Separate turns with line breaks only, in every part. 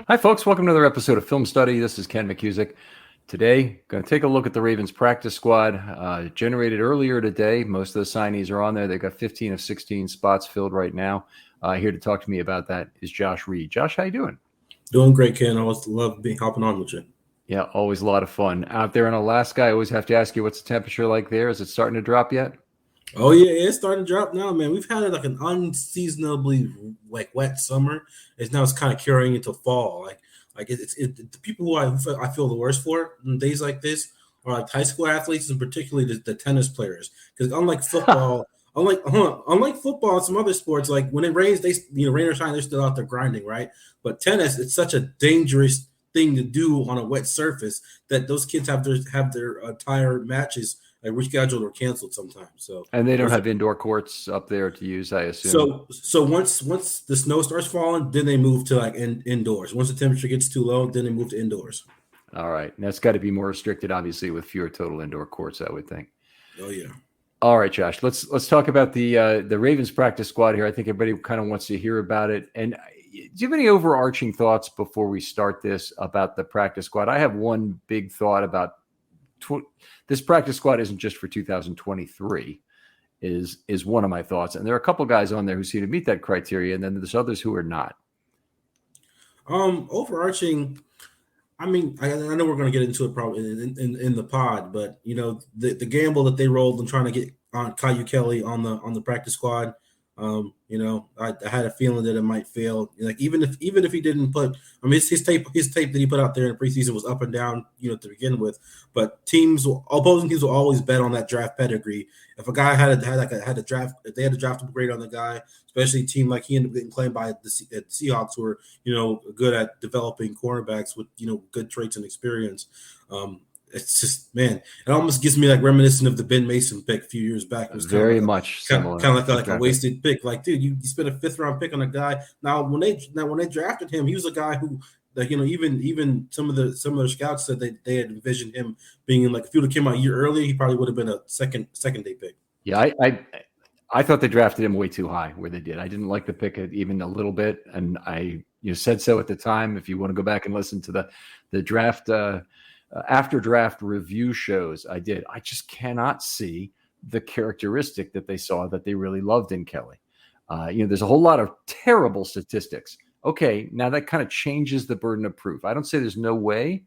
Hi, folks. Welcome to another episode of Film Study. This is Ken McCusick. Today, going to take a look at the Ravens practice squad generated earlier today. Most of the signees are on there. They've got 15 of 16 spots filled right now. Here to talk to me about that is Josh Reed. Josh, how you doing?
Doing great, Ken. I always love hopping on with you.
Yeah, always a lot of fun. Out there in Alaska, I always have to ask you, what's the temperature like there? Is it starting to drop yet?
Oh yeah, it's starting to drop now, man. We've had like an unseasonably wet summer. It's kind of carrying into fall. The people who I feel the worst for in days like this are like high school athletes and particularly the tennis players. Because unlike football, unlike football and some other sports, like when it rains, rain or shine, they're still out there grinding, right? But tennis, it's such a dangerous thing to do on a wet surface that those kids have their entire matches like rescheduled or canceled sometimes. So
and they don't have indoor courts up there to use, I assume.
So once the snow starts falling, then they move to like indoors. Once the temperature gets too low, then they move to indoors.
All right. And that's got to be more restricted, obviously, with fewer total indoor courts, I would think.
Oh yeah.
All right, Josh. Let's talk about the Ravens practice squad here. I think everybody kind of wants to hear about it. And do you have any overarching thoughts before we start this about the practice squad? I have one big thought about this practice squad isn't just for 2023 is one of my thoughts. And there are a couple guys on there who seem to meet that criteria. And then there's others who are not.
Overarching, I mean, I know we're going to get into it probably in the pod, but the gamble that they rolled and trying to get on Caillou Kelly on the practice squad. I had a feeling that it might fail. Like even if he didn't put, I mean, his tape that he put out there in the preseason was up and down, to begin with. But opposing teams will always bet on that draft pedigree. If a guy had a draft, if they had a draftable grade on the guy, especially a team like he ended up getting claimed by the Seahawks, who are good at developing cornerbacks with good traits and experience. It's just, man, it almost gives me like reminiscent of the Ben Mason pick a few years back. It was
very much similar.
Kind of like a wasted pick. Like, dude, you spent a 5th round pick on a guy. Now when they drafted him, he was a guy who, like, even some of the scouts said they had envisioned him being in, like, if he would have came out a year earlier, he probably would have been a second day pick.
Yeah, I thought they drafted him way too high where they did. I didn't like the pick even a little bit, and I said so at the time. If you want to go back and listen to the draft. After draft review shows I did, I just cannot see the characteristic that they saw that they really loved in Kelly. There's a whole lot of terrible statistics. Okay, now that kind of changes the burden of proof. I don't say there's no way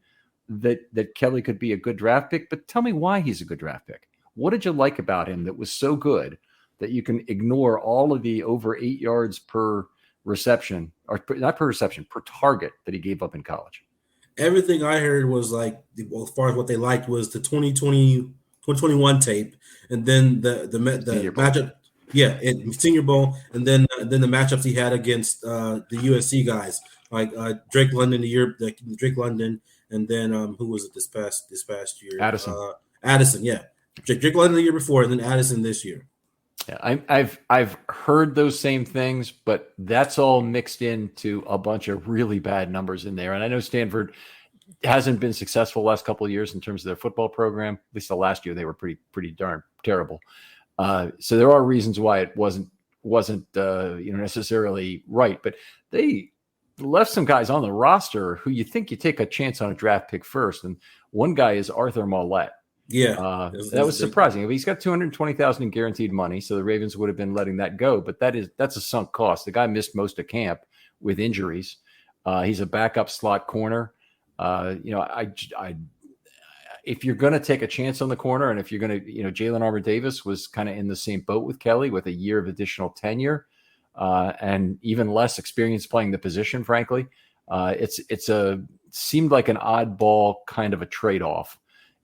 that Kelly could be a good draft pick, but tell me why he's a good draft pick. What did you like about him that was so good that you can ignore all of the over 8 yards per reception, or not per reception, per target that he gave up in college?
Everything I heard was like, well, as far as what they liked was the 2021 tape, and then the matchup, Senior Bowl, and then the matchups he had against the USC guys like Drake London and then who was it this past year? Addison, yeah, Drake London the year before, and then Addison this year.
Yeah, I've heard those same things, but that's all mixed into a bunch of really bad numbers in there. And I know Stanford hasn't been successful the last couple of years in terms of their football program. At least the last year they were pretty darn terrible. So there are reasons why it wasn't necessarily right, but they left some guys on the roster who you think you take a chance on a draft pick first, and one guy is Arthur Mollett.
Yeah,
that was surprising. He's got $220,000 in guaranteed money, so the Ravens would have been letting that go. But that's a sunk cost. The guy missed most of camp with injuries. He's a backup slot corner. If you're going to take a chance on the corner, and if you're going to, Jalen Armour-Davis was kind of in the same boat with Kelly with a year of additional tenure and even less experience playing the position. Frankly, seemed like an oddball kind of a trade-off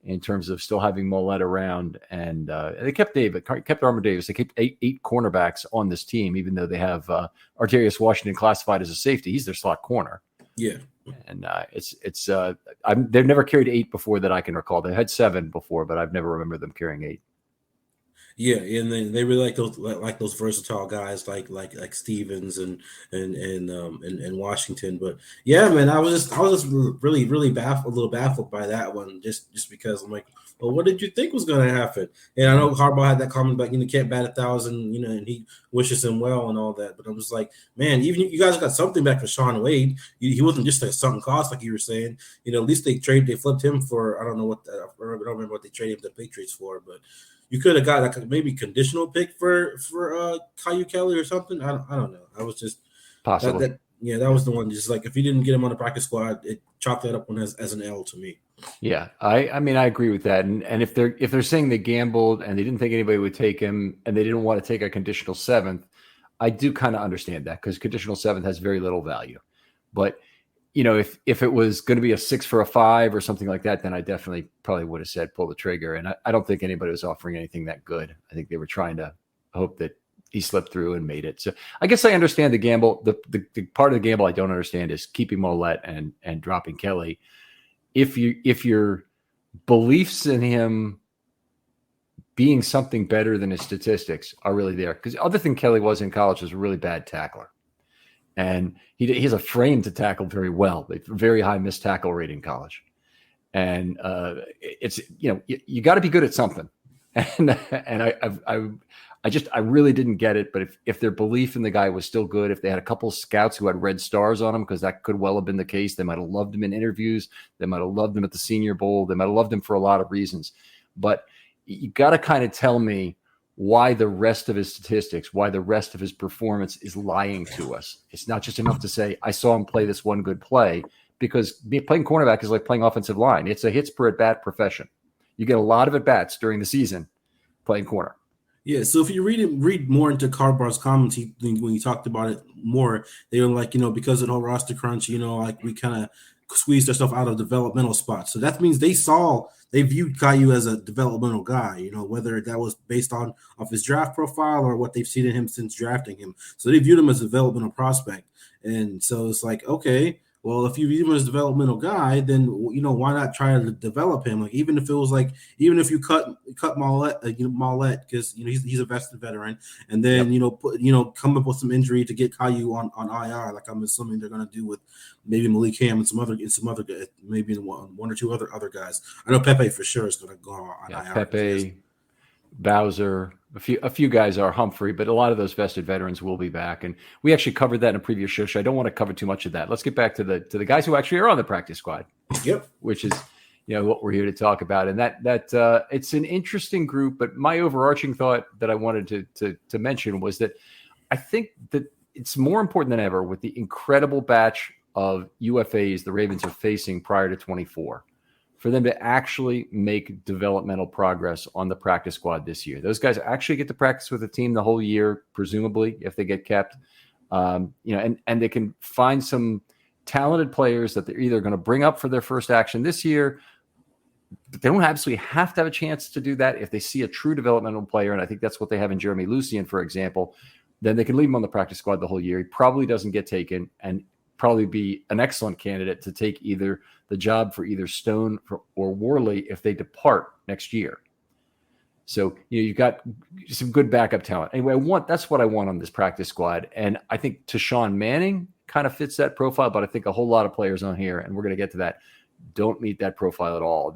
in terms of still having Mollett around, and they kept Armour-Davis. They kept eight cornerbacks on this team, even though they have Arterius Washington classified as a safety. He's their slot corner.
Yeah,
and they've never carried 8 before that I can recall. They had 7 before, but I've never remembered them carrying 8.
Yeah, and they really like those versatile guys like Stevens and Washington. But yeah, man, I was just really baffled, a little baffled by that one, just because I'm like, well, what did you think was going to happen? And I know Harbaugh had that comment about can't bat 1,000, and he wishes him well and all that. But I'm just like, man, even you guys got something back for Sean Wade. He wasn't just a sunk cost like you were saying. At least they flipped him for I don't know I don't remember what they traded him to the Patriots for, but. You could have got like a maybe conditional pick for Caillou Kelly or something. I don't know. I was just
Possibly.
that was the one. Just like if you didn't get him on the practice squad, it chalked that up one as an L to me.
Yeah, I mean I agree with that. And if they're saying they gambled and they didn't think anybody would take him and they didn't want to take a conditional seventh, I do kind of understand that because conditional seventh has very little value. But if it was going to be a 6 for a 5 or something like that, then I definitely probably would have said pull the trigger. And I don't think anybody was offering anything that good. I think they were trying to hope that he slipped through and made it. So I guess I understand the gamble. The part of the gamble I don't understand is keeping Mollett and dropping Kelly. If your beliefs in him being something better than his statistics are really there, because the other thing Kelly was in college was a really bad tackler. And he has a frame to tackle very well, very high missed tackle rate in college. And it's, you got to be good at something. And I really didn't get it. But if their belief in the guy was still good, if they had a couple of scouts who had red stars on him, because that could well have been the case, they might have loved him in interviews. They might have loved him at the Senior Bowl. They might have loved him for a lot of reasons. But you got to kind of tell me why the rest of his statistics, why the rest of his performance is lying to us. It's not just enough to say, I saw him play this one good play, because playing cornerback is like playing offensive line. It's a hits per at-bat profession. You get a lot of at-bats during the season playing corner.
Yeah, so if you read more into Harbaugh's comments, when he talked about it more, they were like, because of the whole roster crunch, like we kind of squeezed ourselves out of developmental spots. So that means they viewed Caillou as a developmental guy, whether that was based off his draft profile or what they've seen in him since drafting him. So they viewed him as a developmental prospect. And so it's like, okay, well, if you view him as a developmental guy, then why not try to develop him? Like even if you cut Mollett, because he's a vested veteran, and then come up with some injury to get Caillou on IR, like I'm assuming they're going to do with maybe Malik Ham and some other maybe one or two other guys. I know Pepe for sure is going to go on IR.
Pepe, Bowser, a few guys are Humphrey, but a lot of those vested veterans will be back. And we actually covered that in a previous show. So I don't want to cover too much of that. Let's get back to the guys who actually are on the practice squad.
Yep.
Which is, what we're here to talk about. And that it's an interesting group, but my overarching thought that I wanted to mention was that I think that it's more important than ever with the incredible batch of UFAs the Ravens are facing prior to 24. For them to actually make developmental progress on the practice squad this year. Those guys actually get to practice with the team the whole year, presumably, if they get kept. And they can find some talented players that they're either going to bring up for their first action this year, but they don't absolutely have to have a chance to do that. If they see a true developmental player, and I think that's what they have in Jeremy Lucien, for example, then they can leave him on the practice squad the whole year. He probably doesn't get taken and probably be an excellent candidate to take either the job for either Stone or Worley if they depart next year. So, you've got some good backup talent. Anyway, that's what I want on this practice squad. And I think Tashawn Manning kind of fits that profile, but I think a whole lot of players on here, and we're going to get to that, don't meet that profile at all.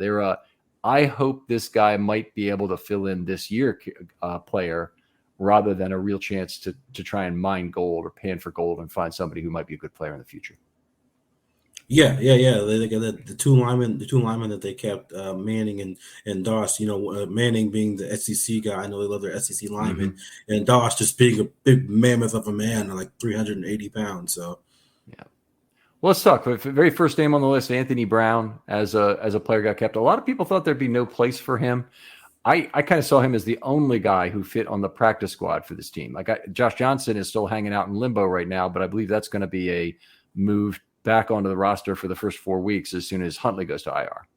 I hope this guy might be able to fill in this year player rather than a real chance to try and mine gold or pan for gold and find somebody who might be a good player in the future.
Yeah. They got the two linemen that they kept, Manning and Doss. Manning being the SEC guy. I know they love their SEC linemen, and Doss just being a big mammoth of a man, like 380 pounds. So,
yeah. Well, let's talk. The very first name on the list, Anthony Brown, as a player got kept. A lot of people thought there'd be no place for him. I kind of saw him as the only guy who fit on the practice squad for this team. Josh Johnson is still hanging out in limbo right now, but I believe that's going to be a move back onto the roster for the first 4 weeks as soon as Huntley goes to IR.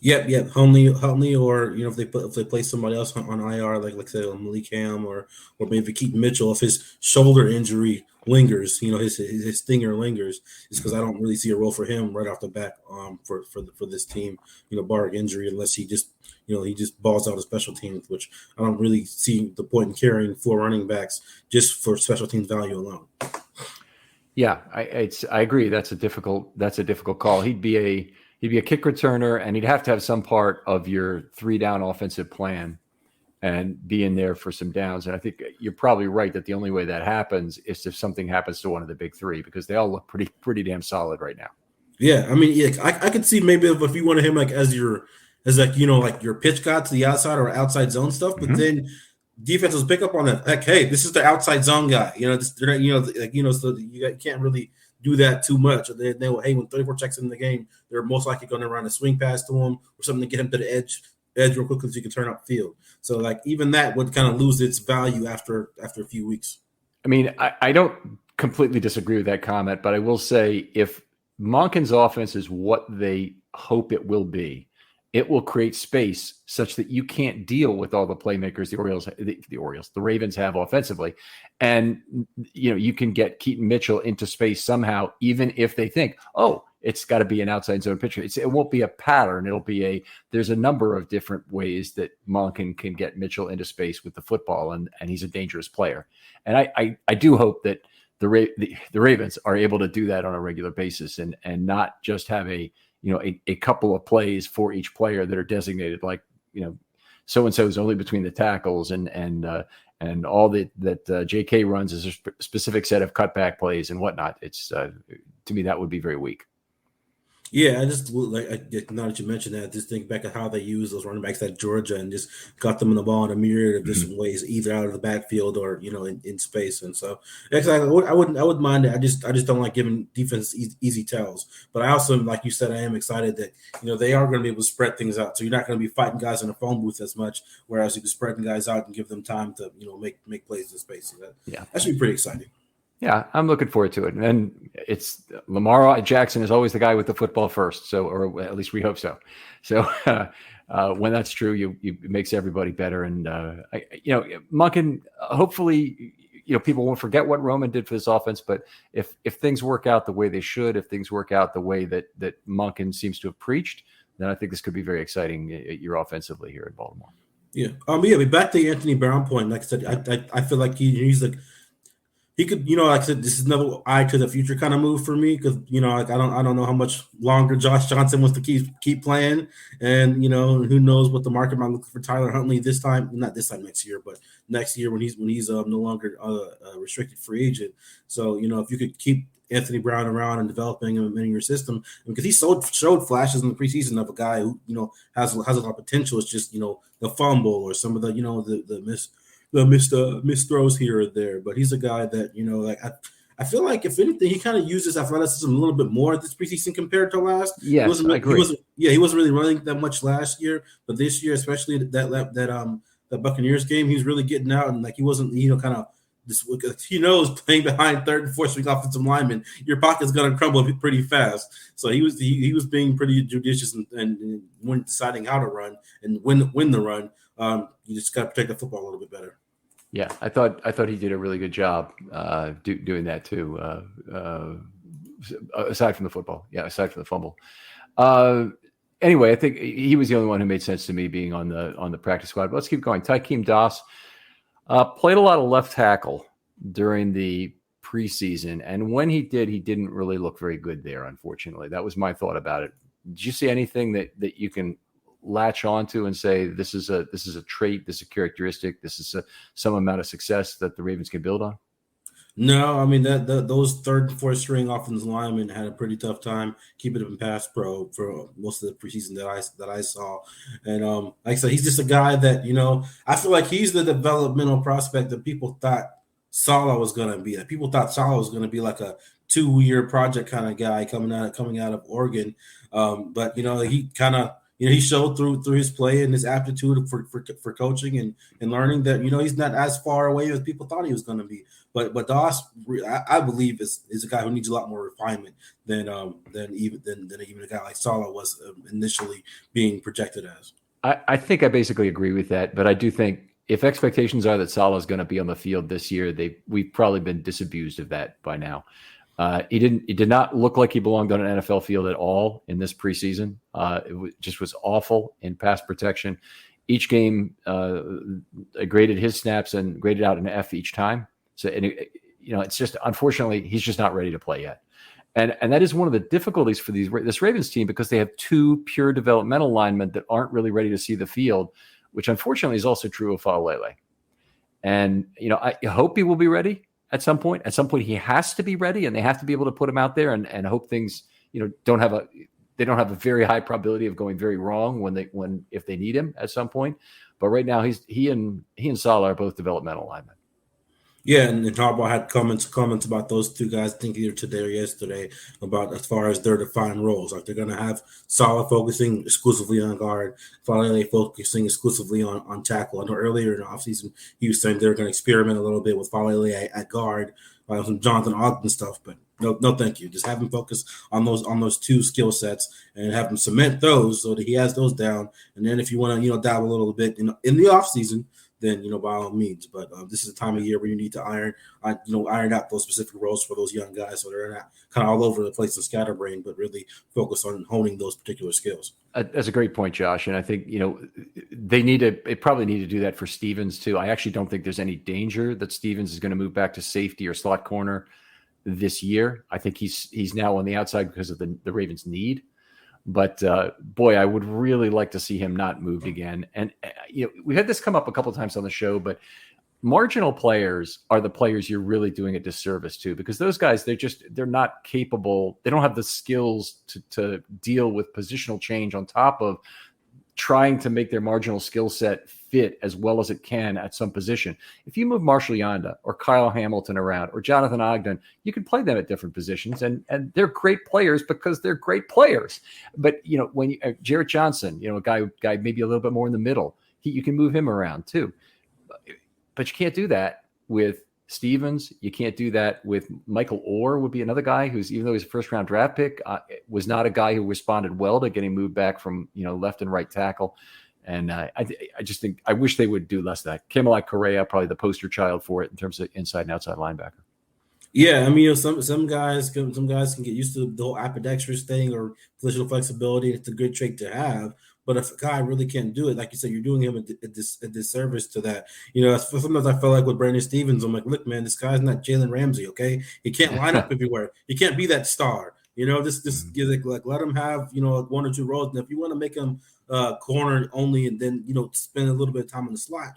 Yep. Huntley, or if they play somebody else on IR, like say Malik Ham or maybe Keaton Mitchell, if his shoulder injury lingers. His stinger lingers, is because I don't really see a role for him right off the bat for this team. Barring injury, unless he just balls out of special teams, which I don't really see the point in carrying 4 running backs just for special teams value alone.
Yeah, I agree. That's a difficult call. He'd be a kick returner, and he'd have to have some part of your 3-down offensive plan and be in there for some downs. And I think you're probably right that the only way that happens is if something happens to one of the big 3, because they all look pretty damn solid right now.
Yeah, I mean, yeah, I could see maybe if you wanted him like as your pitch guy to the outside or outside zone stuff, but then defenses pick up on that. Like, hey, this is the outside zone guy. So you can't really do that too much. They will, hey, when 34 checks in the game, they're most likely going to run a swing pass to him or something to get him to the edge real quickly so you can turn up field. So like even that would kind of lose its value after a few weeks.
I mean, I don't completely disagree with that comment, but I will say if Monken's offense is what they hope it will be, it will create space such that you can't deal with all the playmakers the Ravens have offensively. And, you can get Keaton Mitchell into space somehow, even if they think, oh, it's got to be an outside zone pitcher. It won't be a pattern. There's a number of different ways that Monken can get Mitchell into space with the football, and he's a dangerous player. And I do hope that the Ravens are able to do that on a regular basis and not just have a couple of plays for each player that are designated like, so-and-so is only between the tackles and all that JK runs is a specific set of cutback plays and whatnot. It's to me, that would be very weak.
Yeah, now that you mentioned that, just think back at how they use those running backs at Georgia and just got them in the ball in a myriad of different ways, either out of the backfield or in space. And so, exactly, I wouldn't mind it. I just don't like giving defense easy tells. But I also, like you said, I am excited that they are going to be able to spread things out. So you're not going to be fighting guys in the phone booth as much, whereas you can spread guys out and give them time to make plays in space. So that should be pretty exciting.
Yeah, I'm looking forward to it. And it's Lamar Jackson is always the guy with the football first. So, or at least we hope so. So when that's true, it makes everybody better. And, Monken, hopefully, people won't forget what Roman did for this offense. But if things work out the way they should, if things work out the way that Monken seems to have preached, then I think this could be very exciting year offensively here in Baltimore.
Yeah. But back to the Anthony Brown point. Like I said, I feel like he's like, he could, like I said, this is another eye to the future kind of move for me because, I don't know how much longer Josh Johnson wants to keep playing, and who knows what the market might look for Tyler Huntley this time, not this time next year, but next year when he's no longer a restricted free agent. So if you could keep Anthony Brown around and developing him in your system, because he showed flashes in the preseason of a guy who has a lot of potential. It's just the fumble or some of the missed throws here or there, but he's a guy that I feel like if anything he kind of uses athleticism a little bit more this preseason compared to last.
Yes, I agree.
He wasn't really running that much last year, but this year, especially that Buccaneers game, he was really getting out and like he wasn't kind of this. Playing behind third and fourth string offensive lineman, your pocket's gonna crumble pretty fast. So he was being pretty judicious and when deciding how to run and when to run. You just got to protect the football a little bit better.
Yeah, I thought he did a really good job doing that too. Aside from the football, aside from the fumble. Anyway, I think he was the only one who made sense to me being on the practice squad. But let's keep going. Tykeem Doss played a lot of left tackle during the preseason, and when he did, he didn't really look very good there. Unfortunately, that was my thought about it. Did you see anything that you can latch onto and say this is a trait, this is a characteristic, this is some amount of success that the Ravens can build on?
No, I mean those third and fourth string offensive linemen had a pretty tough time keeping him in pass pro for most of the preseason that I saw, and like I said, he's just a guy that I feel like he's the developmental prospect that people thought Saleh was going to be. People thought Saleh was going to be like a 2-year project kind of guy coming out of Oregon, but he kind of. He showed through his play and his aptitude for coaching and learning that he's not as far away as people thought he was going to be. But Doss, I believe, is a guy who needs a lot more refinement than even a guy like Saleh was initially being projected as.
I think I basically agree with that, but I do think if expectations are that Saleh is going to be on the field this year, we've probably been disabused of that by now. He did not look like he belonged on an NFL field at all in this preseason. Just was awful in pass protection. Each game, I graded his snaps and graded out an F each time. So, it's just, unfortunately, he's just not ready to play yet. And that is one of the difficulties for this Ravens team, because they have two pure developmental linemen that aren't really ready to see the field, which unfortunately is also true of Falele. And, I hope he will be ready at some point. At some point, he has to be ready, and they have to be able to put him out there and hope things, don't have a very high probability of going very wrong if they need him at some point. But right now, he and Saleh are both developmental linemen.
Yeah, and Harbaugh had comments about those two guys, I think either today or yesterday, about as far as their defined roles. Like, they're going to have Saleh focusing exclusively on guard, Falele focusing exclusively on tackle. I know earlier in the offseason, he was saying they're going to experiment a little bit with Falele at guard, some Jonathan Ogden stuff, but no, thank you. Just have him focus on those two skill sets and have him cement those so that he has those down. And then if you want to, dabble a little bit in the offseason, then, by all means. But this is a time of year where you need to iron out those specific roles for those young guys, so they're not kind of all over the place and scatterbrained, but really focus on honing those particular skills.
That's a great point, Josh. And I think, they probably need to do that for Stevens too. I actually don't think there's any danger that Stevens is going to move back to safety or slot corner this year. I think he's now on the outside because of the Ravens' need. But boy, I would really like to see him not moved again. And we had this come up a couple of times on the show, but marginal players are the players you're really doing a disservice to, because those guys, they're not capable. They don't have the skills to deal with positional change on top of trying to make their marginal skill set fit as well as it can at some position. If you move Marshall Yanda or Kyle Hamilton around or Jonathan Ogden, you can play them at different positions, and they're great players because they're great players. But when Jarrett Johnson, a guy maybe a little bit more in the middle, you can move him around too. But you can't do that with Stevens. You can't do that with Michael Orr. Would be another guy who's, even though he's a first round draft pick, was not a guy who responded well to getting moved back from left and right tackle. And I just think I wish they would do less of that. Camelot Correa, probably the poster child for it in terms of inside and outside linebacker.
Yeah, I mean, some guys can get used to the whole ambidextrous thing or positional flexibility. It's a good trait to have. But if a guy really can't do it, like you said, you're doing him a disservice to that. Sometimes I feel like with Brandon Stevens, I'm like, look, man, this guy's not Jalen Ramsey, okay? He can't line up everywhere. He can't be that star. Let him have, one or two roles. And if you want to make him corner only and then, spend a little bit of time in the slot,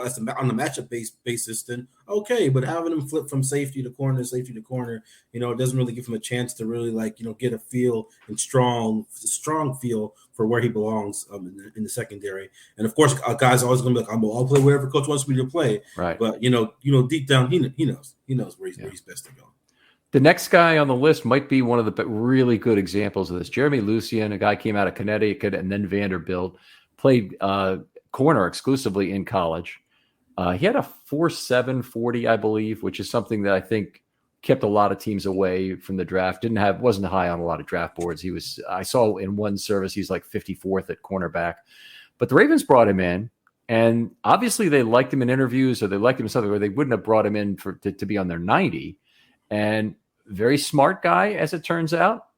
as on the matchup basis, then okay. But having him flip from safety to corner, it doesn't really give him a chance to really get a feel and strong feel for where he belongs in the secondary. And of course, a guy's always going to be like, I'll play wherever coach wants me to play. Right. But deep down, he knows where he's best to go.
The next guy on the list might be one of the really good examples of this. Jeremy Lucien, a guy came out of Connecticut and then Vanderbilt, played corner exclusively in college. He had a 4.7 40, I believe, which is something that I think kept a lot of teams away from the draft. Wasn't high on a lot of draft boards. I saw in one service he's like 54th at cornerback. But the Ravens brought him in, and obviously they liked him in interviews, or they liked him in something where they wouldn't have brought him in to be on their 90. And very smart guy, as it turns out.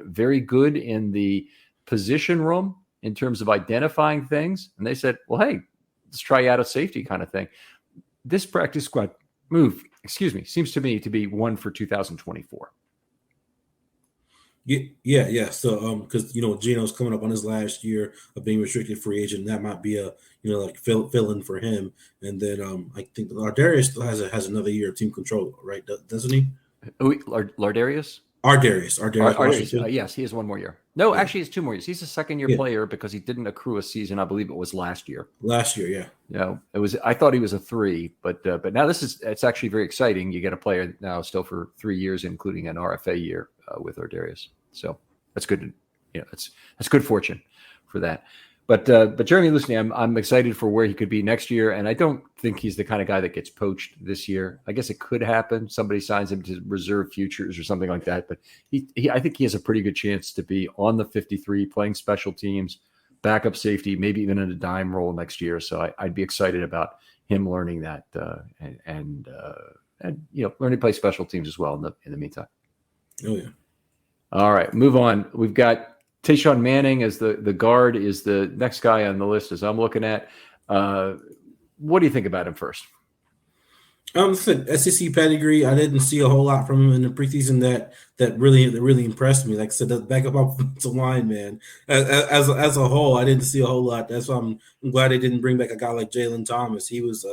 Very good in the position room in terms of identifying things. And they said, well, hey, let's try out a safety kind of thing. This practice squad move, seems to me to be one for 2024.
Yeah. So, because Gino's coming up on his last year of being restricted free agent, that might be a fill in for him. And then I think Lardarius still has another year of team control, right? Doesn't he?
Lardarius?
Ardarius.
Yes, he has one more year. No, actually, it's 2 more years. He's a second-year player because he didn't accrue a season. I believe it was last year.
Yeah.
It was. I thought he was a 3, but now it's actually very exciting. You get a player now still for 3 years, including an RFA year with Ardarius. So that's good. That's good fortune for that. But Jeremy Lucien, I'm excited for where he could be next year, and I don't think he's the kind of guy that gets poached this year. I guess it could happen. Somebody signs him to reserve futures or something like that. But I think he has a pretty good chance to be on the 53, playing special teams, backup safety, maybe even in a dime role next year. So I'd be excited about him learning that and learning to play special teams as well in the meantime.
Oh yeah.
All right, move on. We've got Tayshaun Manning as the guard is the next guy on the list as I'm looking at. What do you think about him first?
SEC pedigree. I didn't see a whole lot from him in the preseason that really impressed me. Like I said, the backup offensive line, man. As a whole, I didn't see a whole lot. That's why I'm glad they didn't bring back a guy like Jalen Thomas. He was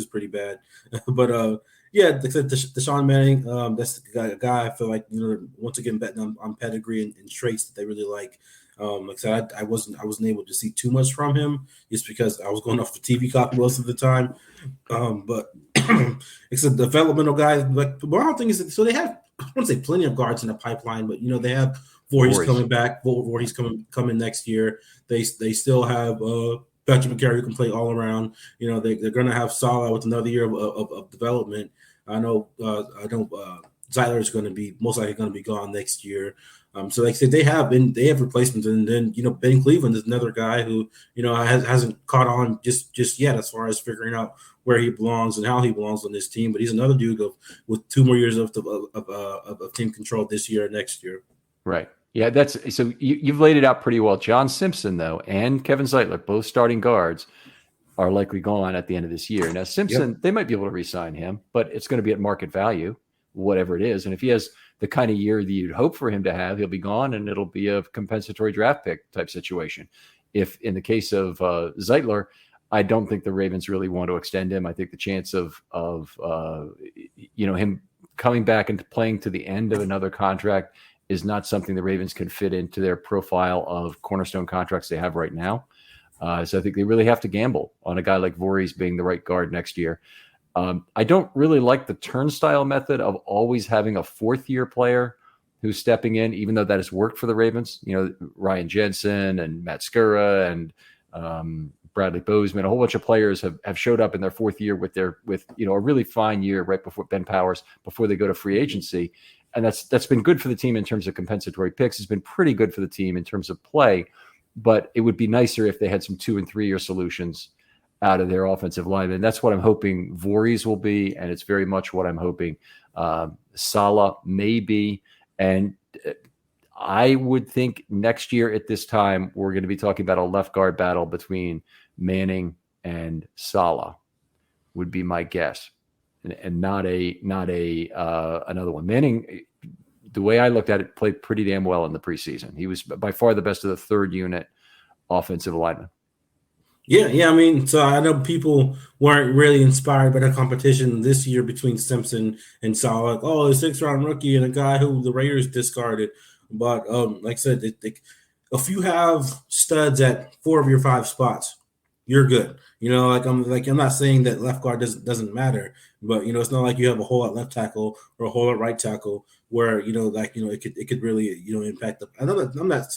pretty bad. But yeah, like I said, Deshaun Manning. That's the guy I feel like once again betting on pedigree and traits that they really like. Like I said, I wasn't able to see too much from him just because I was going off the TV copy most of the time. But it's a developmental guy. Like the wild thing is that, so they have, I want to say, plenty of guards in the pipeline, but they have Voorhees coming back. Voorhees coming next year. They still have Patrick McCary who can play all around. They're going to have Saleh with another year of development. I know Zeitler is going to be most likely going to be gone next year. So like I said, they have replacements, and then Ben Cleveland is another guy who hasn't caught on just yet as far as figuring out where he belongs and how he belongs on this team. But he's another dude with 2 more years of team control this year and next year.
Right. Yeah, that's so you've laid it out pretty well. John Simpson though and Kevin Zeitler, both starting guards, are likely gone at the end of this year. Now Simpson, They might be able to re-sign him, but it's going to be at market value, whatever it is. And if he has the kind of year that you'd hope for him to have, he'll be gone, and it'll be a compensatory draft pick type situation. If in the case of Zeitler, I don't think the Ravens really want to extend him. I think the chance of him coming back and playing to the end of another contract is not something the Ravens can fit into their profile of cornerstone contracts they have right now. So I think they really have to gamble on a guy like Voorhees being the right guard next year. I don't really like the turnstile method of always having a fourth-year player who's stepping in, even though that has worked for the Ravens. Ryan Jensen and Matt Skura and Bradley Bozeman, a whole bunch of players have showed up in their fourth year with a really fine year right before Ben Powers, before they go to free agency. And that's been good for the team in terms of compensatory picks. It's been pretty good for the team in terms of play, but it would be nicer if they had some 2- and 3-year solutions out of their offensive line. And that's what I'm hoping Voorhees will be. And it's very much what I'm hoping Saleh may be. And I would think next year at this time, we're going to be talking about a left guard battle between Manning and Saleh would be my guess. And not another one. Manning, the way I looked at it, played pretty damn well in the preseason. He was by far the best of the third unit offensive lineman.
Yeah. I mean, so I know people weren't really inspired by the competition this year between Simpson and Saleh. Like, a 6th-round rookie and a guy who the Raiders discarded. But like I said, if you have studs at 4 of your 5 spots, you're good. I'm not saying that left guard doesn't matter, but it's not like you have a whole lot left tackle or a whole lot right tackle where it could really impact the. I'm not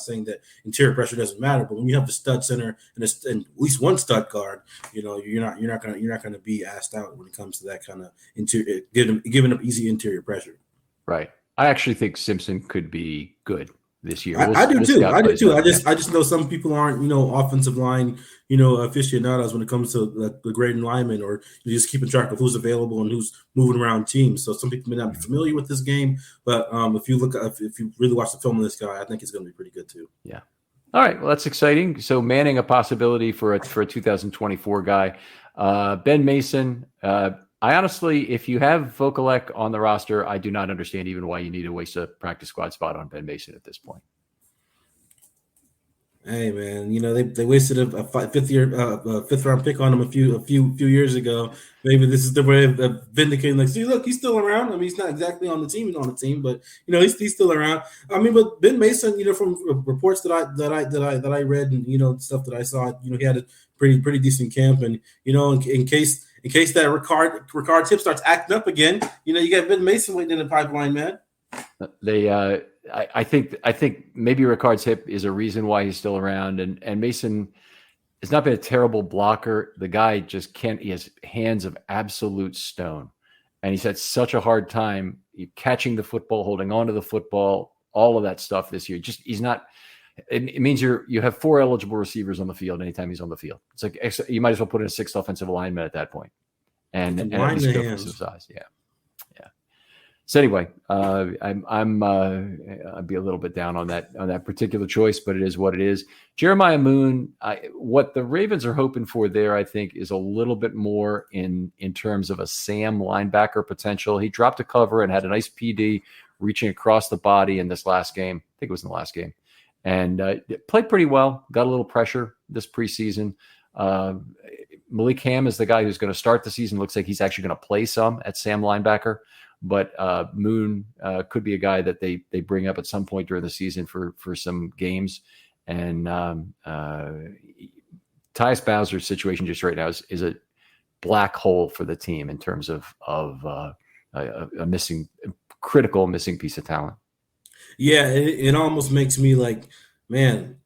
saying that interior pressure doesn't matter, but when you have the stud center and at least one stud guard, you're not gonna be asked out when it comes to that kind of interior giving up easy interior pressure.
Right. I actually think Simpson could be good this year.
I do too. I just know some people aren't offensive line aficionados when it comes to the grading linemen or just keeping track of who's available and who's moving around teams. So some people may not be familiar with this game, but if you really watch the film of this guy, I think he's going to be pretty good too.
Yeah. All right. Well, that's exciting. So Manning, a possibility for a 2024 guy. Ben Mason. I honestly, if you have Vokalek on the roster, I do not understand even why you need to waste a practice squad spot on Ben Mason at this point.
Hey man, they wasted a 5th-round pick on him a few years ago. Maybe this is the way of vindicating. Like, see, look, he's still around. I mean, he's not exactly on the team. He's on the team, but he's still around. I mean, but Ben Mason, from reports that I read and stuff that I saw, he had a pretty decent camp, and in case that Ricard tip starts acting up again, you got Ben Mason waiting in the pipeline, man.
I think maybe Ricard's hip is a reason why he's still around, and Mason has not been a terrible blocker. The guy just can't. He has hands of absolute stone, and he's had such a hard time catching the football, holding on to the football, all of that stuff this year. Just he's not. it means you have 4 eligible receivers on the field anytime he's on the field. It's like you might as well put in a 6th offensive lineman at that point, and at least go for some size. Yeah. So anyway, I'd be a little bit down on that particular choice, but it is what it is. Jeremiah Moon, what the Ravens are hoping for there, I think, is a little bit more in terms of a Sam linebacker potential. He dropped a cover and had a nice PD reaching across the body in this last game. I think it was in the last game, and played pretty well. Got a little pressure this preseason. Malik Ham is the guy who's going to start the season. Looks like he's actually going to play some at Sam linebacker. But Moon could be a guy that they bring up at some point during the season for some games. And Tyus Bowser's situation just right now is a black hole for the team in terms of a critical missing piece of talent.
Yeah, it almost makes me like, man,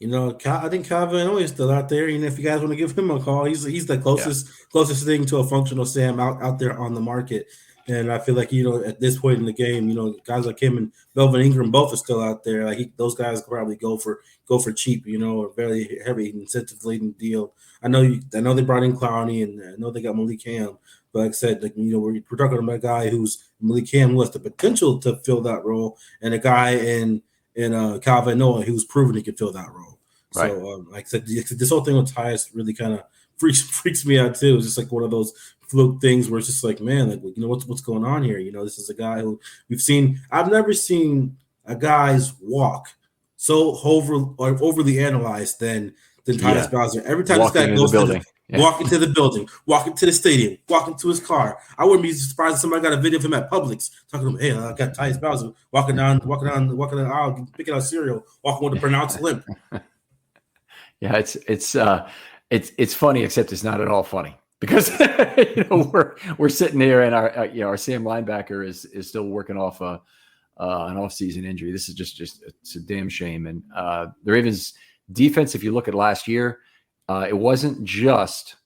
I think Calvin is still out there. And if you guys want to give him a call, he's the closest thing to a functional Sam out there on the market. And I feel like, at this point in the game, guys like him and Melvin Ingram both are still out there. Like those guys could probably go for cheap, or very heavy incentive laden deal. I know they brought in Clowney, and I know they got Malik Ham. But like I said, we're talking about a guy who's Malik Ham, who has the potential to fill that role, and a guy in Calvin Noah who's proven he can fill that role. Right. So like I said, this whole thing with Tyus really kind of freaks me out too. It's just like one of those fluke things where it's just like, man, like, what's going on here? This is a guy who I've never seen a guy's walk so overly analyzed than Tyus Bowser. Every time this guy goes walk into the building, walk into the stadium, walk into his car. I wouldn't be surprised if somebody got a video of him at Publix talking to him, hey, I got Tyus Bowser walking down the aisle, picking out cereal, walking with a pronounced limp.
Yeah, it's funny, except it's not at all funny. Because we're sitting there and our Sam linebacker is still working off an off-season injury. This is just it's a damn shame. And the Ravens defense, if you look at last year, it wasn't just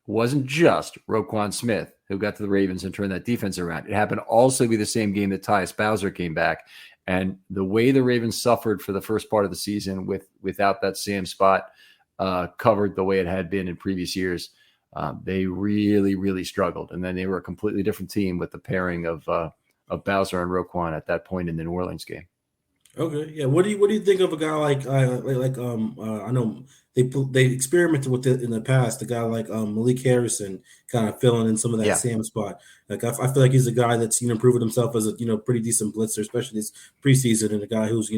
Roquan Smith who got to the Ravens and turned that defense around. It happened also to be the same game that Tyus Bowser came back, and the way the Ravens suffered for the first part of the season without that Sam spot covered the way it had been in previous years. They really, really struggled, and then they were a completely different team with the pairing of Bowser and Roquan at that point in the New Orleans game.
Okay, yeah. What do you think of a guy like I know they experimented with it in the past. A guy like Malik Harrison kind of filling in some of that Sam spot. Like I feel like he's a guy that's proven himself as a pretty decent blitzer, especially this preseason, and a guy who's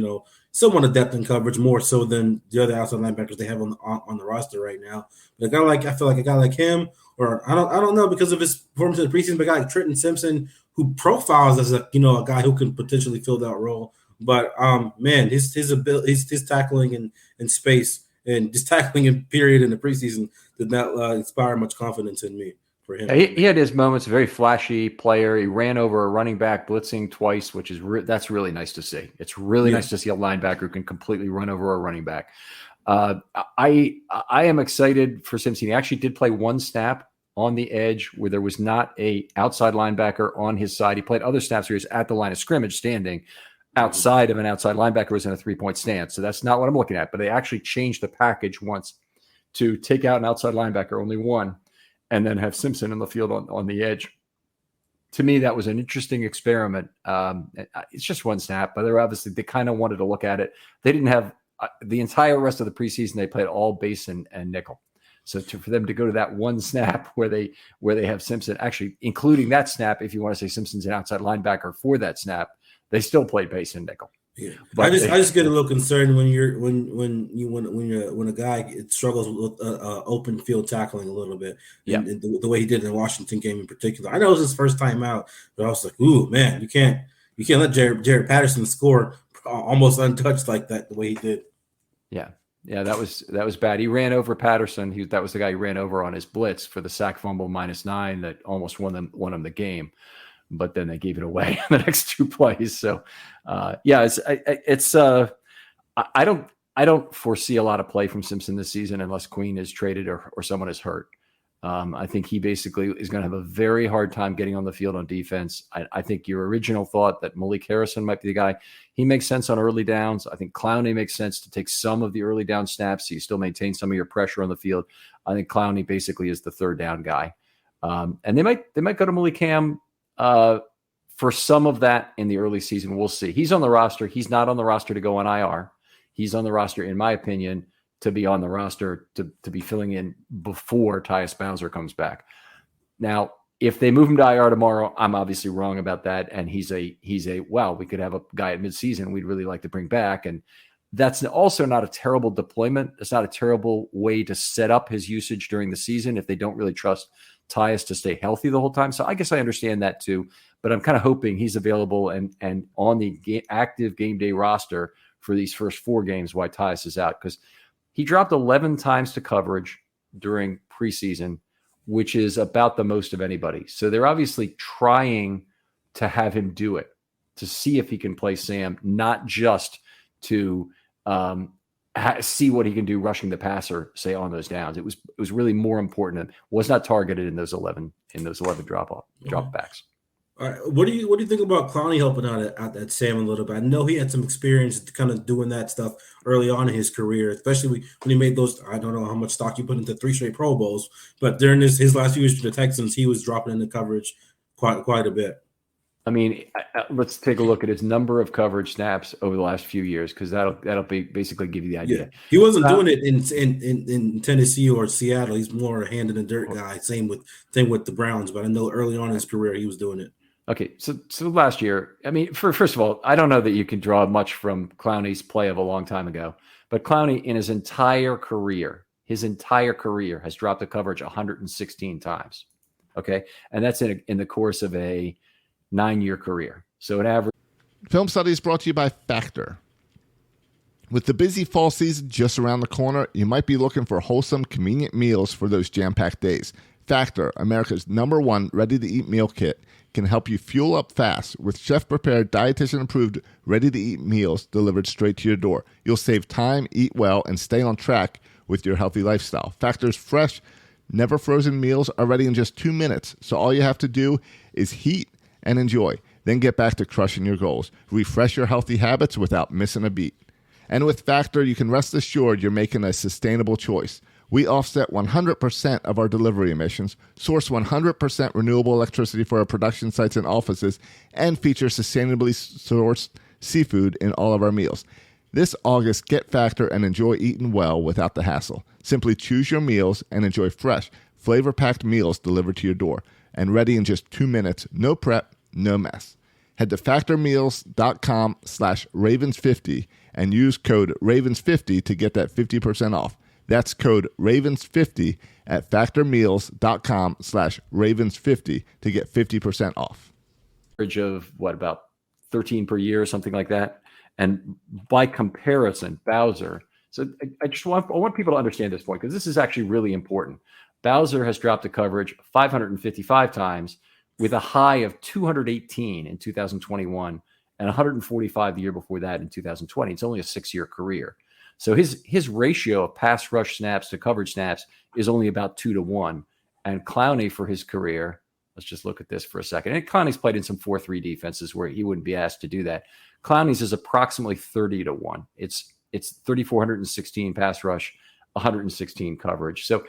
somewhat adept in coverage, more so than the other outside linebackers they have on the roster right now. But I feel like a guy like him, or I don't know because of his performance in the preseason, but a guy like Trenton Simpson, who profiles as a guy who can potentially fill that role. But man, his ability, his tackling in space and just tackling in period in the preseason did not inspire much confidence in me for him.
He had his moments. Very flashy player. He ran over a running back blitzing twice, which is that's really nice to see. It's really nice to see a linebacker who can completely run over a running back. I am excited for Simpson. He actually did play one snap on the edge where there was not a outside linebacker on his side. He played other snaps where he was at the line of scrimmage standing outside of an outside linebacker, was in a 3-point stance. So that's not what I'm looking at, but they actually changed the package once to take out an outside linebacker, only one, and then have Simpson in the field on the edge. To me, that was an interesting experiment. It's just one snap, but they kind of wanted to look at it. They didn't have the entire rest of the preseason. They played all base and nickel. So for them to go to that one snap where they have Simpson, actually including that snap, if you want to say Simpson's an outside linebacker for that snap, they still played base and nickel.
Yeah, but I just get a little concerned when a guy struggles with open field tackling a little bit. And the way he did in the Washington game in particular. I know it was his first time out, but I was like, ooh, man, you can't let Jared Patterson score almost untouched like that the way he did.
Yeah, that was bad. He ran over Patterson. That was the guy he ran over on his blitz for the sack fumble -9 that almost won him the game. But then they gave it away in the next two plays. So, I don't foresee a lot of play from Simpson this season unless Queen is traded or someone is hurt. I think he basically is going to have a very hard time getting on the field on defense. I think your original thought that Malik Harrison might be the guy. He makes sense on early downs. I think Clowney makes sense to take some of the early down snaps so you still maintain some of your pressure on the field. I think Clowney basically is the third down guy. And they might go to Malik Cam for some of that in the early season. We'll see. He's on the roster. He's not on the roster to go on IR. He's on the roster, in my opinion, to be on the roster to be filling in before Tyus Bowser comes back. Now, if they move him to IR tomorrow, I'm obviously wrong about that. And he's a wow, we could have a guy at midseason we'd really like to bring back. And that's also not a terrible deployment. It's not a terrible way to set up his usage during the season if they don't really trust Tyus to stay healthy the whole time. So I guess I understand that too. But I'm kind of hoping he's available and on the active game day roster for these first 4 games while Tyus is out, because he dropped 11 times to coverage during preseason, which is about the most of anybody. So they're obviously trying to have him do it, to see if he can play Sam, not just to see what he can do rushing the passer, say, on those downs. It was really more important and was not targeted in those 11 dropbacks.
All right. What do you think about Clowney helping out at Sam a little bit? I know he had some experience kind of doing that stuff early on in his career, especially when he made those. I don't know how much stock you put into 3 straight Pro Bowls, but during his last few years for the Texans, he was dropping into coverage quite a bit.
I mean, let's take a look at his number of coverage snaps over the last few years, because that'll basically give you the idea.
Yeah. He wasn't doing it in Tennessee or Seattle. He's more a hand in the dirt guy. Same with the Browns, but I know early on in his career he was doing it.
Okay, so last year, I mean, first of all, I don't know that you can draw much from Clowney's play of a long time ago, but Clowney in his entire career has dropped the coverage 116 times. Okay, and that's in the course of a 9-year career. So an average.
Film Study is brought to you by Factor. With the busy fall season just around the corner, you might be looking for wholesome, convenient meals for those jam-packed days. Factor, America's #1 ready-to-eat meal kit, can help you fuel up fast with chef-prepared, dietitian-approved, ready-to-eat meals delivered straight to your door. You'll save time, eat well, and stay on track with your healthy lifestyle. Factor's fresh, never-frozen meals are ready in just 2 minutes, so all you have to do is heat and enjoy. Then get back to crushing your goals. Refresh your healthy habits without missing a beat. And with Factor, you can rest assured you're making a sustainable choice. We offset 100% of our delivery emissions, source 100% renewable electricity for our production sites and offices, and feature sustainably sourced seafood in all of our meals. This August, get Factor and enjoy eating well without the hassle. Simply choose your meals and enjoy fresh, flavor-packed meals delivered to your door and ready in just 2 minutes. No prep, no mess. Head to factormeals.com/Ravens50 and use code Ravens50 to get that 50% off. That's code Ravens50 at factormeals.com/Ravens50 to get 50% off.
Average of about 13 per year or something like that. And by comparison, Bowser. So I want people to understand this point, because this is actually really important. Bowser has dropped the coverage 555 times with a high of 218 in 2021 and 145 the year before that in 2020. It's only a 6-year career. So his ratio of pass rush snaps to coverage snaps is only about 2-1. And Clowney, for his career, let's just look at this for a second. And Clowney's played in some 4-3 defenses where he wouldn't be asked to do that. Clowney's is approximately 30-1. It's 3,416 pass rush, 116 coverage. So,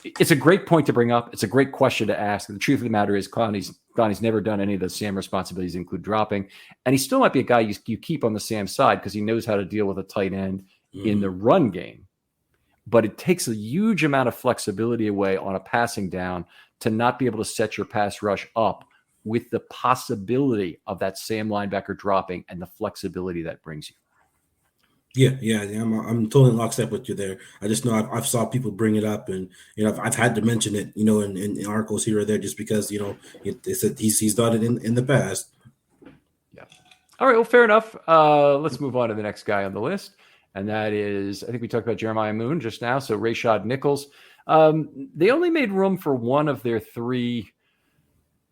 it's a great point to bring up. It's a great question to ask. The truth of the matter is Clowney's never done any of the Sam responsibilities, include dropping. And he still might be a guy you keep on the Sam side because he knows how to deal with a tight end in the run game. But it takes a huge amount of flexibility away on a passing down to not be able to set your pass rush up with the possibility of that Sam linebacker dropping and the flexibility that brings you.
Yeah. I'm totally lockstep with you there. I just know I've saw people bring it up, and I've had to mention it, in articles here or there, just because they said he's done it in the past.
Yeah. All right. Well, fair enough. Let's move on to the next guy on the list, and that is, I think we talked about Jeremiah Moon just now. So Rashad Nichols. They only made room for one of their 3.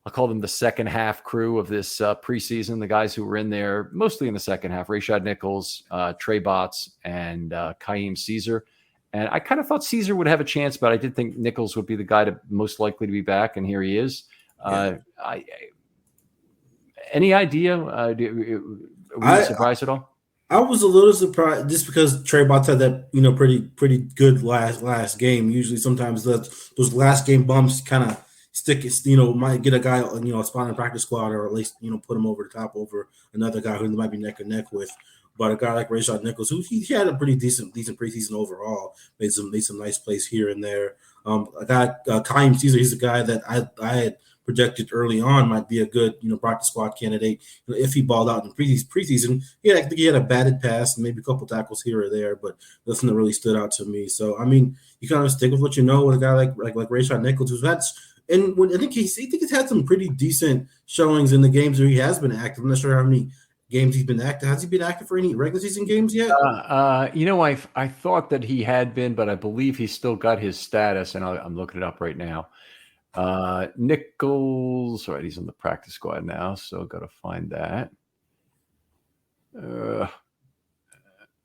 I'll call them the second half crew of this preseason, the guys who were in there mostly in the second half, Rashad Nichols, Trey Botts, and Kaim Caesar. And I kind of thought Caesar would have a chance, but I did think Nichols would be the guy most likely to be back, and here he is. Any idea? Were you surprised at all?
I was a little surprised just because Trey Botts had that pretty good last game. Usually, sometimes those last game bumps kind of stick. Might get a guy a spot in the practice squad, or at least put him over the top over another guy who might be neck and neck with. But a guy like Rayshad Nichols, who he had a pretty decent preseason overall, made some nice plays here and there. A guy Kaim Caesar, he's a guy that I had projected early on might be a good practice squad candidate. If he balled out in preseason, I think he had a batted pass and maybe a couple tackles here or there, but nothing that really stood out to me. So I mean, you kind of stick with what you know with a guy like Rayshad Nichols, who's had. And I think he's had some pretty decent showings in the games where he has been active. I'm not sure how many games he's been active. Has he been active for any regular season games yet?
I thought that he had been, but I believe he's still got his status, and I'm looking it up right now. Nichols, right? He's on the practice squad now, so got to find that.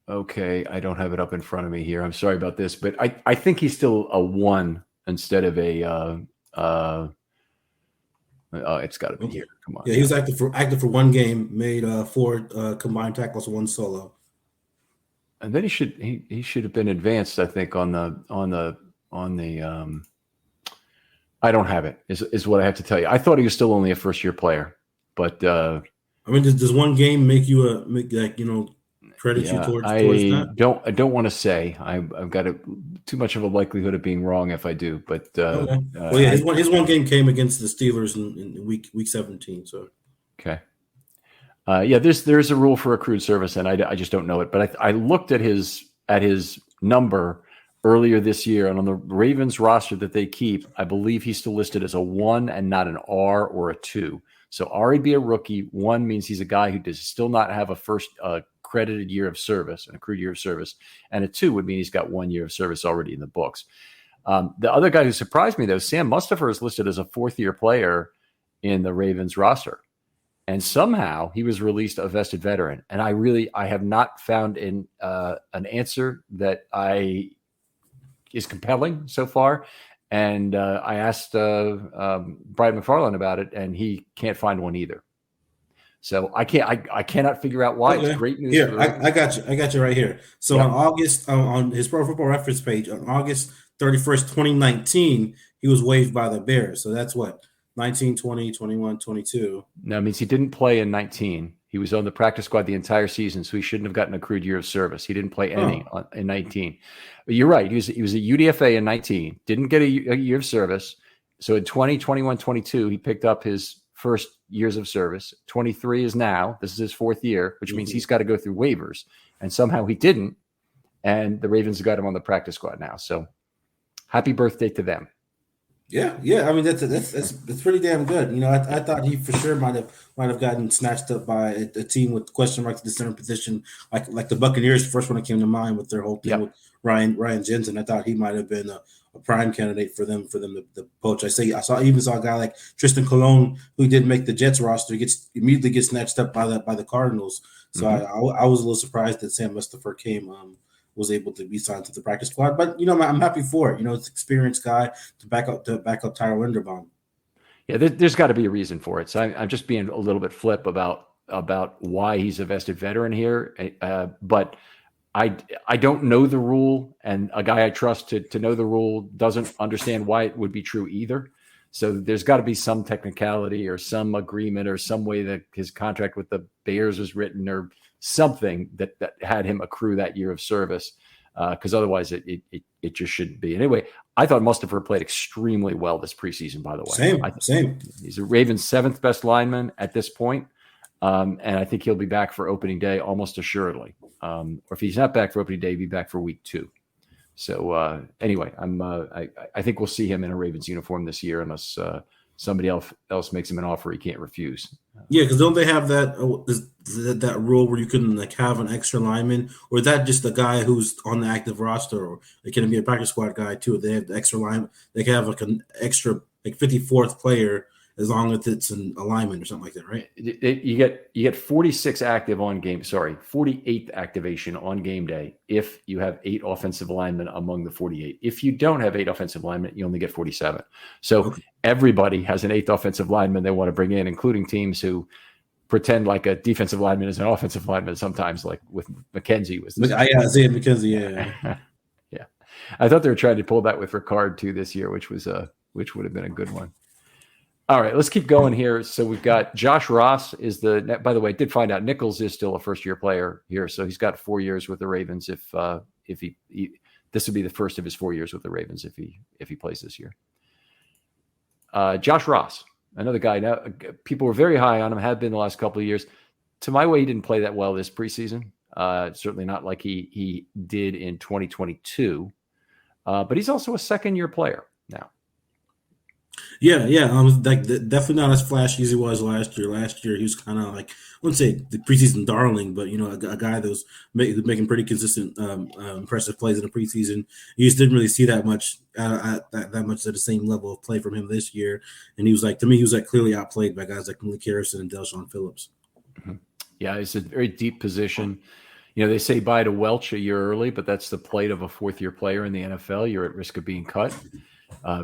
Okay, I don't have it up in front of me here. I'm sorry about this, but I think he's still a 1 instead of a. It's got to be here. Come on.
Yeah, he was active for 1 game, made 4 combined tackles, 1 solo.
And then he should have been advanced, I think, on the I don't have it. Is what I have to tell you. I thought he was still only a first year player, but
I mean, does 1 game make you credit you towards that?
I don't want to say. I've got too much of a likelihood of being wrong if I do. But
okay. Well, yeah, his one game came against the Steelers in week 17. So
okay, there's a rule for accrued service, and I just don't know it. But I looked at his number earlier this year, and on the Ravens roster that they keep, I believe he's still listed as a 1 and not an R or a 2. So R would be a rookie. 1 means he's a guy who does still not have a first credited year of service, an accrued year of service, and a 2 would mean he's got 1 year of service already in the books. The other guy who surprised me, though, Sam Mustipher, is listed as a 4th-year player in the Ravens roster, and somehow he was released a vested veteran. And I have not found an answer that is compelling so far. And I asked Brian McFarland about it, and he can't find one either. So I cannot figure out why. Okay. It's great news.
Here, I got you right here. So on August, on his Pro Football Reference page, on August 31st, 2019, he was waived by the Bears. So that's what, 19, 20, 21, 22.
No, it means he didn't play in 19. He was on the practice squad the entire season, so he shouldn't have gotten an accrued year of service. He didn't play any in 19. But you're right. He was a UDFA in 19, didn't get a year of service. So in 20, 21, 22, he picked up his first years of service. 23 is now. This is his 4th year, which means he's got to go through waivers. And somehow he didn't. And the Ravens got him on the practice squad now. So happy birthday to them.
Yeah. I mean, that's pretty damn good. I thought he for sure might have gotten snatched up by a team with question marks at the center position, like the Buccaneers. The first one that came to mind with their whole thing with Ryan Jensen. I thought he might have been a prime candidate for them to poach. I saw a guy like Tristan Colon, who didn't make the Jets roster, immediately gets snatched up by the Cardinals. So I was a little surprised that Sam Mustipher was able to be signed to the practice squad, but I'm happy for it. It's an experienced guy to back up Tyler Linderbaum.
Yeah, there's got to be a reason for it. So I'm just being a little bit flip about why he's a vested veteran here, but I don't know the rule, and a guy I trust to know the rule doesn't understand why it would be true either. So there's got to be some technicality or some agreement or some way that his contract with the Bears was written or something that had him accrue that year of service, because otherwise it just shouldn't be. Anyway, I thought Mustipher played extremely well this preseason, by the way.
Same.
He's a Ravens 7th best lineman at this point, and I think he'll be back for opening day almost assuredly. Or if he's not back for opening day, he'll be back for week 2. So anyway, I think we'll see him in a Ravens uniform this year unless somebody else makes him an offer he can't refuse.
Yeah, because don't they have that rule where you can have an extra lineman, or is that just the guy who's on the active roster, or it can be a practice squad guy too? They have the extra line. They can have an extra 54th player as long as it's an alignment or something like that, right?
You get 46 active on game. Sorry, 48th activation on game day if you have 8 offensive linemen among the 48. If you don't have 8 offensive linemen, you only get 47. So everybody has an 8th offensive lineman they want to bring in, including teams who pretend like a defensive lineman is an offensive lineman sometimes, like with McKenzie.
Isaiah McKenzie, yeah.
Yeah. I thought they were trying to pull that with Ricard too this year, which would have been a good one. All right, let's keep going here. So we've got Josh Ross by the way, I did find out Nichols is still a first-year player here. So he's got 4 years with the Ravens if he this would be the first of his 4 years with the Ravens if he plays this year. Josh Ross, another guy. Now, people were very high on him, have been the last couple of years. To my way, he didn't play that well this preseason. Certainly not like he did in 2022. But he's also a second-year player now.
Yeah. Definitely not as flashy as he was last year. Last year, he was kind of like, I wouldn't say the preseason darling, but a guy that was making pretty consistent, impressive plays in the preseason. You just didn't really see that much at the same level of play from him this year. And he was like clearly outplayed by guys like Malik Harrison and Delshon Phillips.
Mm-hmm. Yeah, it's a very deep position. They say bye to Welch a year early, but that's the plight of a fourth-year player in the NFL. You're at risk of being cut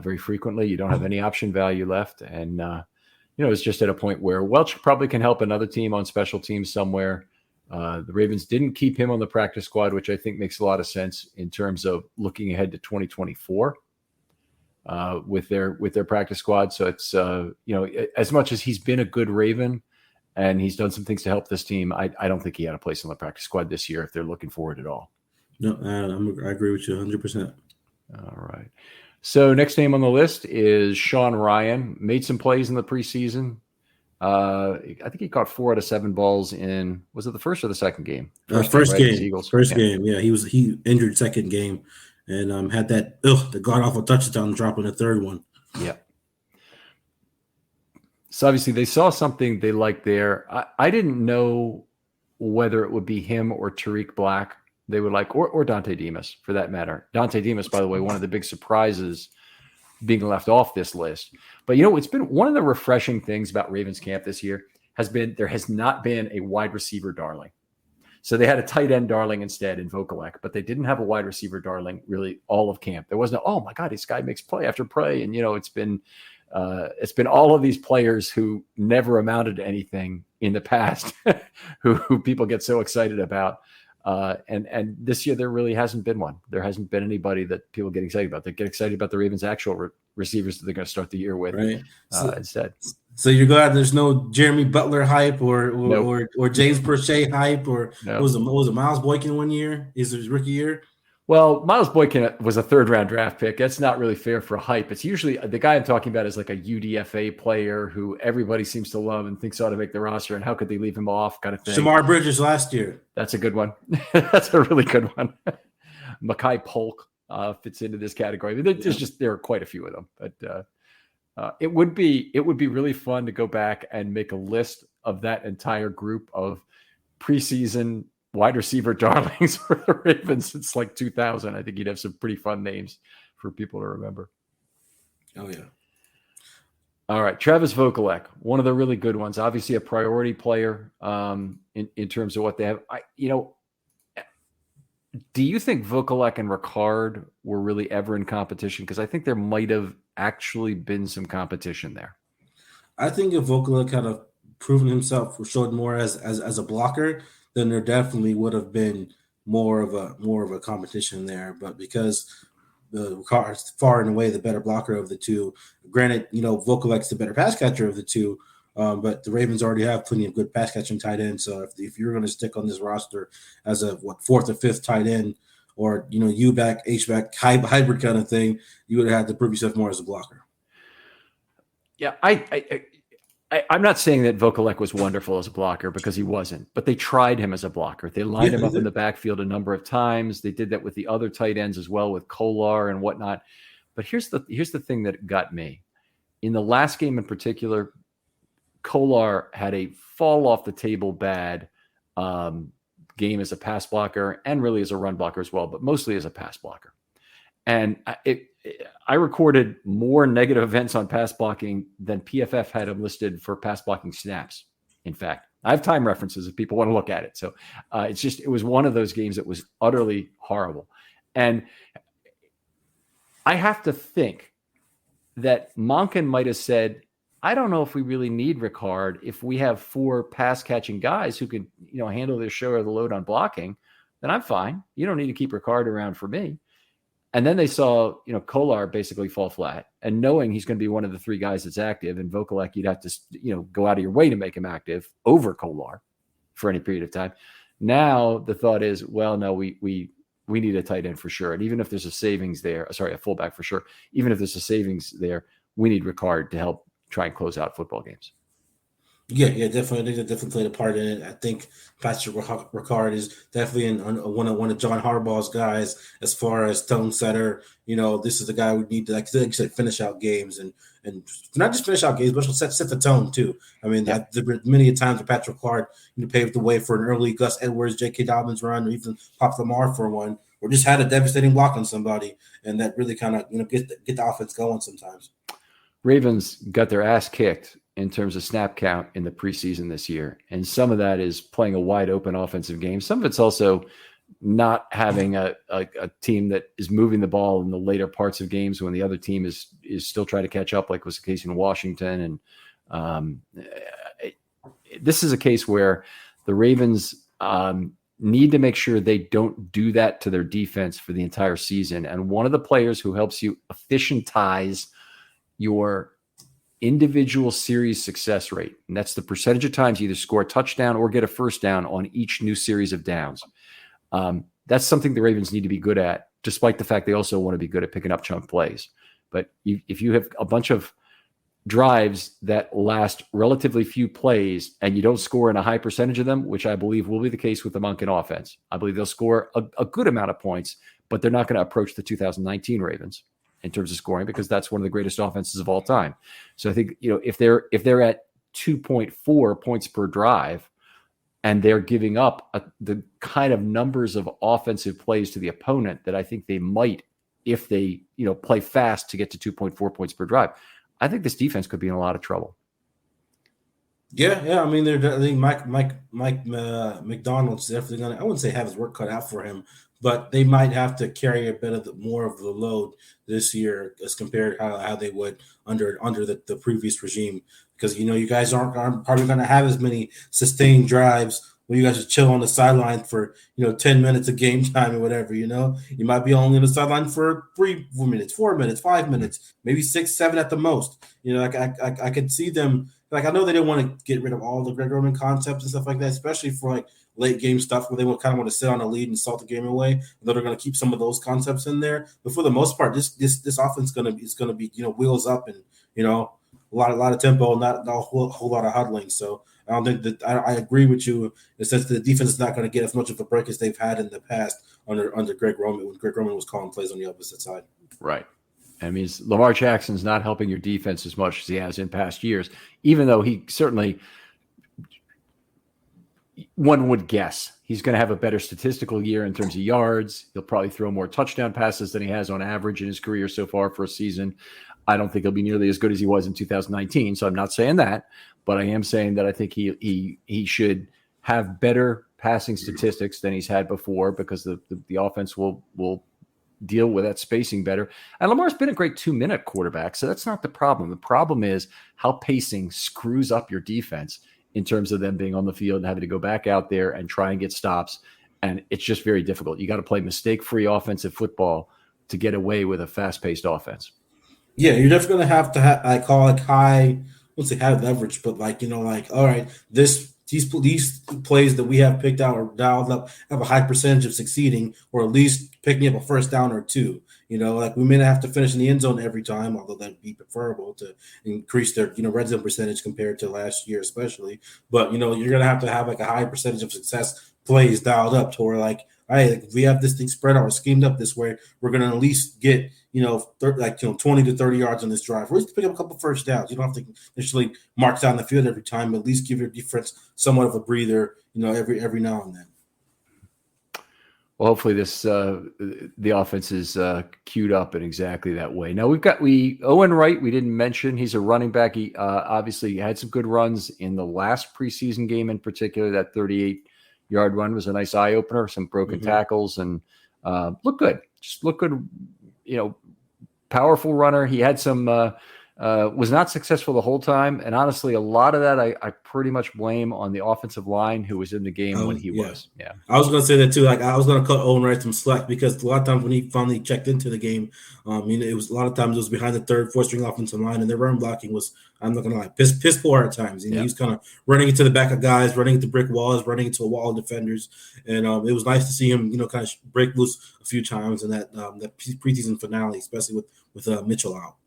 very frequently. You don't have any option value left. And, it's just at a point where Welch probably can help another team on special teams somewhere. The Ravens didn't keep him on the practice squad, which I think makes a lot of sense in terms of looking ahead to 2024 with their practice squad. So it's, as much as he's been a good Raven, and he's done some things to help this team, I don't think he had a place on the practice squad this year if they're looking forward at all.
No, I agree with you 100%.
All right. So next name on the list is Sean Ryan. Made some plays in the preseason. I think he caught 4 out of 7 balls in, was it the first or the second game?
First game. Eagles. First game. Yeah, he injured second game and had the god-awful touchdown drop in the third one.
Yeah. So obviously they saw something they liked there. I didn't know whether it would be him or Tariq Black they would like, or Dante Demas for that matter. Dante Demas, by the way, one of the big surprises being left off this list. But it's been one of the refreshing things about Ravens camp this year has been there has not been a wide receiver darling. So they had a tight end darling instead in Vokalek, but they didn't have a wide receiver darling really all of camp. There wasn't, oh my God, this guy makes play after play. And, it's been all of these players who never amounted to anything in the past who people get so excited about. And this year there really hasn't been one. There hasn't been anybody that people get excited about. They get excited about the Ravens' actual receivers that they're going to start the year with instead.
So you're glad there's no Jeremy Butler hype or James Prochet hype or was it Miles Boykin one year? Is his rookie year?
Well, Miles Boykin was a third-round draft pick. That's not really fair for hype. It's usually the guy I'm talking about is like a UDFA player who everybody seems to love and thinks ought to make the roster, and how could they leave him off kind of thing.
Shamar Bridges last year.
That's a good one. That's a really good one. Makai Polk fits into this category. There are quite a few of them. But it would be really fun to go back and make a list of that entire group of preseason wide receiver darlings for the Ravens since like 2000. I think you'd have some pretty fun names for people to remember.
Oh, yeah.
All right. Travis Vokalek, one of the really good ones, obviously a priority player in terms of what they have. Do you think Vokalek and Ricard were really ever in competition? Because I think there might have actually been some competition there.
I think if Vokalek had proven himself or showed more as a blocker, then there definitely would have been more of a competition there. But because the Ricard is far and away the better blocker of the two, granted, Vokalek's the better pass catcher of the two, but the Ravens already have plenty of good pass catching tight ends. So if you're going to stick on this roster as a fourth or fifth tight end, or U-back, H-back hybrid kind of thing, you would have had to prove yourself more as a blocker.
Yeah, I'm not saying that Vokalek was wonderful as a blocker because he wasn't, but they tried him as a blocker. They lined him up in the backfield a number of times. They did that with the other tight ends as well, with Kolar and whatnot. But here's the thing that got me. In the last game in particular, Kolar had a fall off the table bad game as a pass blocker and really as a run blocker as well, but mostly as a pass blocker. And I recorded more negative events on pass blocking than PFF had him listed for pass blocking snaps. In fact, I have time references if people want to look at it. So it was one of those games that was utterly horrible. And I have to think that Monken might have said, I don't know if we really need Ricard if we have 4 pass catching guys who can, handle their share of the load on blocking, then I'm fine. You don't need to keep Ricard around for me. And then they saw, Kolar basically fall flat, and knowing he's going to be one of the 3 guys that's active, and Vokalek, you'd have to, go out of your way to make him active over Kolar for any period of time. Now the thought is, well, no, we need a tight end for sure. And even if there's a savings there, a fullback for sure, even if there's a savings there, we need Ricard to help try and close out football games.
Yeah, definitely. I think they definitely played a part in it. I think Patrick Ricard is definitely one of John Harbaugh's guys as far as tone setter. This is the guy we need to, like you said, finish out games and not just finish out games, but also set the tone too. I mean, there were many times where Patrick Ricard paved the way for an early Gus Edwards, J.K. Dobbins run, or even Pop Lamar for one, or just had a devastating block on somebody, and that really kind of get the offense going sometimes.
Ravens got their ass kicked in terms of snap count in the preseason this year. And some of that is playing a wide open offensive game. Some of it's also not having a team that is moving the ball in the later parts of games when the other team is still trying to catch up, like was the case in Washington. And this is a case where the Ravens need to make sure they don't do that to their defense for the entire season. And one of the players who helps you efficientize your individual series success rate, and that's the percentage of times you either score a touchdown or get a first down on each new series of downs. That's something the Ravens need to be good at, despite the fact they also want to be good at picking up chunk plays. But if you have a bunch of drives that last relatively few plays and you don't score in a high percentage of them, which I believe will be the case with the Monken offense, I believe they'll score a good amount of points, but they're not going to approach the 2019 Ravens in terms of scoring, because that's one of the greatest offenses of all time. So I think, if they're at 2.4 points per drive and they're giving up the kind of numbers of offensive plays to the opponent that I think they might, if they, play fast to get to 2.4 points per drive, I think this defense could be in a lot of trouble.
Yeah. I mean, I think Mike McDonald's definitely going to, I wouldn't say have his work cut out for him, but they might have to carry a bit of more of the load this year as compared to how they would under the previous regime, because you guys aren't probably going to have as many sustained drives where you guys just chill on the sideline for 10 minutes of game time or whatever. You might be only on the sideline for 3 minutes, 4 minutes, 5 minutes, maybe 6, 7 at the most. I could see them. Like, I know they didn't want to get rid of all the Greg Roman concepts and stuff like that, especially for like late game stuff where they would kind of want to sit on a lead and salt the game away. Though they're going to keep some of those concepts in there, but for the most part, this offense is going to be wheels up and a lot of tempo, not a whole lot of huddling. So I don't think that I agree with you in the sense that the defense is not going to get as much of a break as they've had in the past under Greg Roman, when Greg Roman was calling plays on the opposite side.
Right. I mean, Lamar Jackson's not helping your defense as much as he has in past years, even though he certainly, one would guess, he's going to have a better statistical year in terms of yards. He'll probably throw more touchdown passes than he has on average in his career so far for a season. I don't think he'll be nearly as good as he was in 2019, so I'm not saying that, but I am saying that I think he should have better passing statistics than he's had before, because the offense will deal with that spacing better. And Lamar's been a great 2-minute quarterback, so that's not the problem. The problem is how pacing screws up your defense in terms of them being on the field and having to go back out there and try and get stops. And it's just very difficult. You got to play mistake-free offensive football to get away with a fast-paced offense.
Yeah, you're definitely going to have I call it high, I wouldn't say high leverage, but all right, these plays that we have picked out or dialed up have a high percentage of succeeding, or at least picking up a first down or two. We may not have to finish in the end zone every time, although that'd be preferable to increase their red zone percentage compared to last year, especially. But you're gonna have to have like a high percentage of success plays dialed up to where all right, if we have this thing spread out or schemed up this way, we're gonna at least get 20 to 30 yards on this drive. Or at least pick up a couple first downs. You don't have to initially march down the field every time, but at least give your defense somewhat of a breather, every now and then.
Well, hopefully the offense is queued up in exactly that way. Now Owen Wright, we didn't mention. He's a running back. He obviously had some good runs in the last preseason game in particular. That 38-yard run was a nice eye opener. Some broken tackles and looked good. Just looked good. Powerful runner. He had some. Was not successful the whole time, and honestly, a lot of that I pretty much blame on the offensive line who was in the game when he was. Yeah,
I was going to say that too. Like I was going to cut Owen Wright some slack because a lot of times when he finally checked into the game, it was a lot of times it was behind the third, fourth string offensive line, and their run blocking was, I'm not going to lie, piss poor at times. He was kind of running into the back of guys, running into brick walls, running into a wall of defenders, and it was nice to see him, kind of break loose a few times in that preseason finale, especially with Mitchell out.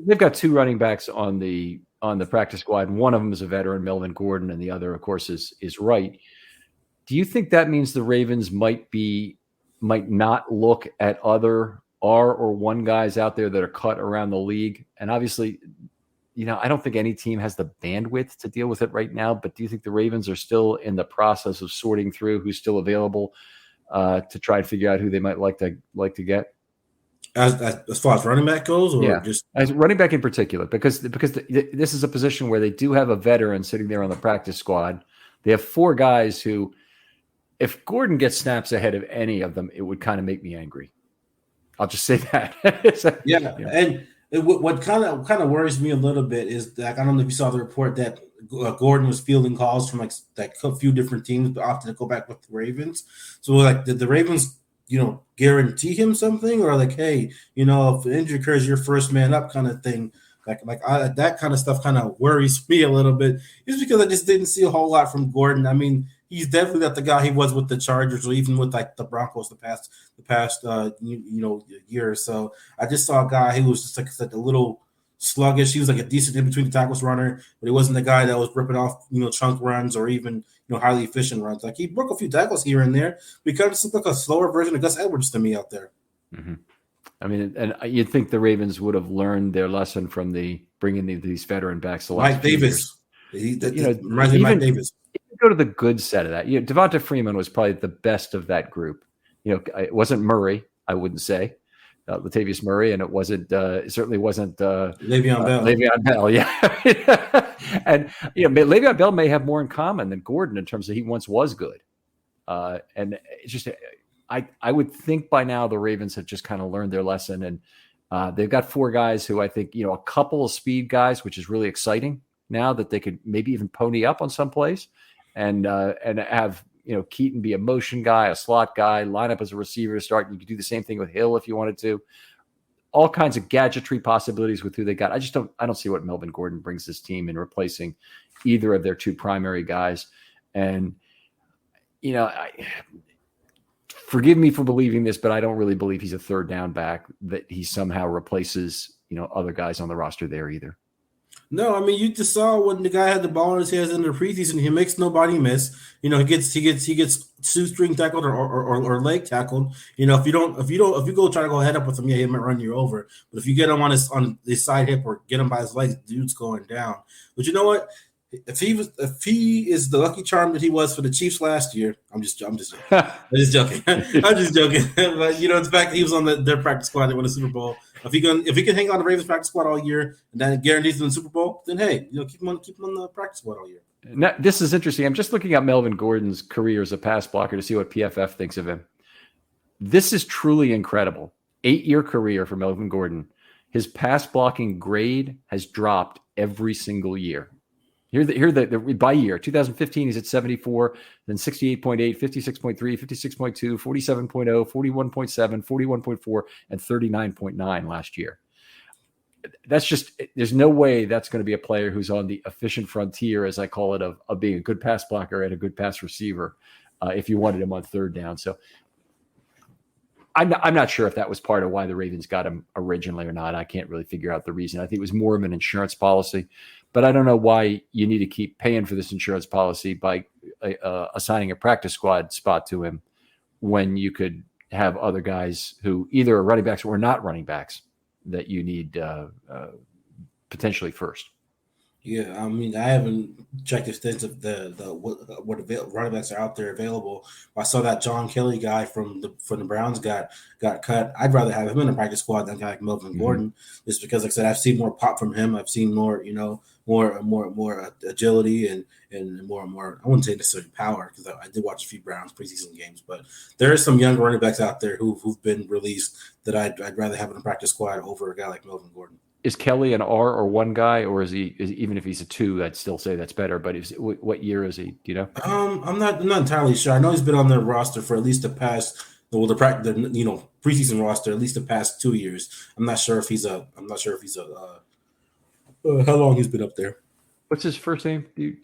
They've got two running backs on the practice squad, and one of them is a veteran, Melvin Gordon, and the other, of course, is Wright. Do you think that means the Ravens might not look at other R or one guys out there that are cut around the league? And obviously, I don't think any team has the bandwidth to deal with it right now. But do you think the Ravens are still in the process of sorting through who's still available to try and figure out who they might like to get?
As far as running back goes, or just
as running back in particular, because this is a position where they do have a veteran sitting there on the practice squad. They have four guys who, if Gordon gets snaps ahead of any of them, it would kind of make me angry. I'll just say that.
And what kind of worries me a little bit is that I don't know if you saw the report that Gordon was fielding calls from like a few different teams, but opted to go back with the Ravens. So like, did the Ravens guarantee him something, or like, hey, if an injury occurs, you're first man up kind of thing? That kind of stuff kind of worries me a little bit, just because I just didn't see a whole lot from Gordon. I mean, he's definitely not the guy he was with the Chargers or even with like the Broncos the past year or so. I just saw a guy who was just like a little sluggish. He was like a decent in between the tackles runner, but he wasn't the guy that was ripping off chunk runs or even highly efficient runs. Like he broke a few tackles here and there, but he kind of looked like a slower version of Gus Edwards to me out there.
Mm-hmm. I mean, and you'd think the Ravens would have learned their lesson from bringing these veteran backs.
Mike Davis, reminds me of Mike Davis.
Go to the good set of that. Devonta Freeman was probably the best of that group. It wasn't Murray, I wouldn't say. Latavius Murray, and it certainly wasn't
Le'Veon Bell.
Le'Veon Bell, yeah. And Le'Veon Bell may have more in common than Gordon in terms of he once was good. And it's just, I would think by now the Ravens have just kind of learned their lesson, and they've got four guys who I think a couple of speed guys, which is really exciting now that they could maybe even pony up on some plays, and have. Keaton be a motion guy, a slot guy, line up as a receiver to start. You could do the same thing with Hill if you wanted to. All kinds of gadgetry possibilities with who they got. I don't see what Melvin Gordon brings this team in replacing either of their two primary guys. And, forgive me for believing this, but I don't really believe he's a third down back, that he somehow replaces, other guys on the roster there either.
No, I mean, you just saw when the guy had the ball in his hands in the preseason. He makes nobody miss. He gets shoestring tackled or leg tackled. If you go try to go head up with him, he might run you over. But if you get him on his side hip or get him by his legs, the dude's going down. But you know what? If he is the lucky charm that he was for the Chiefs last year, I'm just joking. I'm just joking. But the fact that he was on their practice squad, they won the Super Bowl. If he can hang on the Ravens practice squad all year and then guarantees them the Super Bowl, then hey, keep him on the practice squad all year.
Now, this is interesting. I'm just looking at Melvin Gordon's career as a pass blocker to see what PFF thinks of him. This is truly incredible. 8-year career for Melvin Gordon. His pass blocking grade has dropped every single year. Here the by year. 2015, he's at 74, then 68.8, 56.3, 56.2, 47.0, 41.7, 41.4, and 39.9 last year. That's just, there's no way that's going to be a player who's on the efficient frontier, as I call it, of being a good pass blocker and a good pass receiver if you wanted him on third down. So I'm not sure if that was part of why the Ravens got him originally or not. I can't really figure out the reason. I think it was more of an insurance policy. But I don't know why you need to keep paying for this insurance policy by assigning a practice squad spot to him when you could have other guys who either are running backs or not running backs that you need potentially first.
Yeah, I mean, I haven't checked the extent of what running backs are out there available. I saw that John Kelly guy from the Browns got cut. I'd rather have him in the practice squad than a guy like Melvin
Hmm.
Gordon, just because, like I said, I've seen more pop from him. I've seen more, more agility and more. I wouldn't say necessarily power, because I did watch a few Browns preseason games, but there are some young running backs out there who've been released that I'd rather have in the practice squad over a guy like Melvin Gordon.
Is Kelly an R or one guy, or is he? Even if he's a two, I'd still say that's better. But what year is he? Do you know?
I'm not entirely sure. I know he's been on their roster for at least the past, well, preseason roster at least the past 2 years. I'm not sure if he's a how long he's been up there.
What's his first name?
Is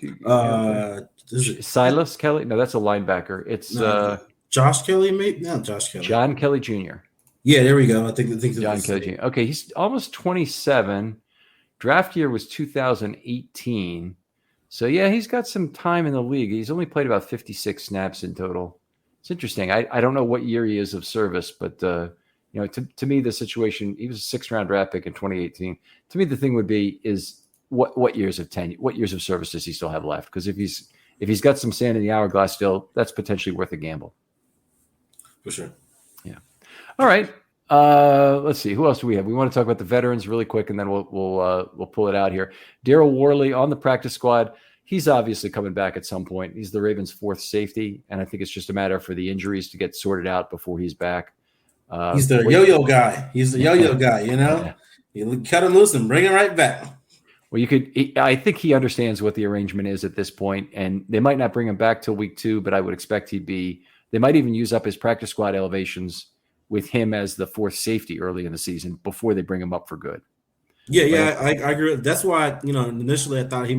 it
Silas Kelly? No, that's a linebacker. It's
Josh Kelly? Maybe not Josh Kelly.
John Kelly Jr.
Yeah, there we go. I think
John Kelly Jr. Okay, he's almost 27. Draft year was 2018. So yeah, he's got some time in the league. He's only played about 56 snaps in total. It's interesting. I don't know what year he is of service, but to me, the situation, he was a 6th-round draft pick in 2018. To me, the thing would be is what years of tenure, what years of service does he still have left? Because if he's got some sand in the hourglass still, that's potentially worth a gamble.
For sure.
Yeah. All right. Let's see. Who else do we have? We want to talk about the veterans really quick, and then we'll pull it out here. Daryl Worley on the practice squad. He's obviously coming back at some point. He's the Ravens' 4th safety, and I think it's just a matter for the injuries to get sorted out before he's back.
He's the yo-yo guy. He's the yo-yo guy.
Yeah.
You cut him loose and bring him right back.
Well, I think he understands what the arrangement is at this point, and they might not bring him back till week 2, but I would expect they might even use up his practice squad elevations with him as the 4th safety early in the season before they bring him up for good.
Yeah, I agree. That's why, initially I thought he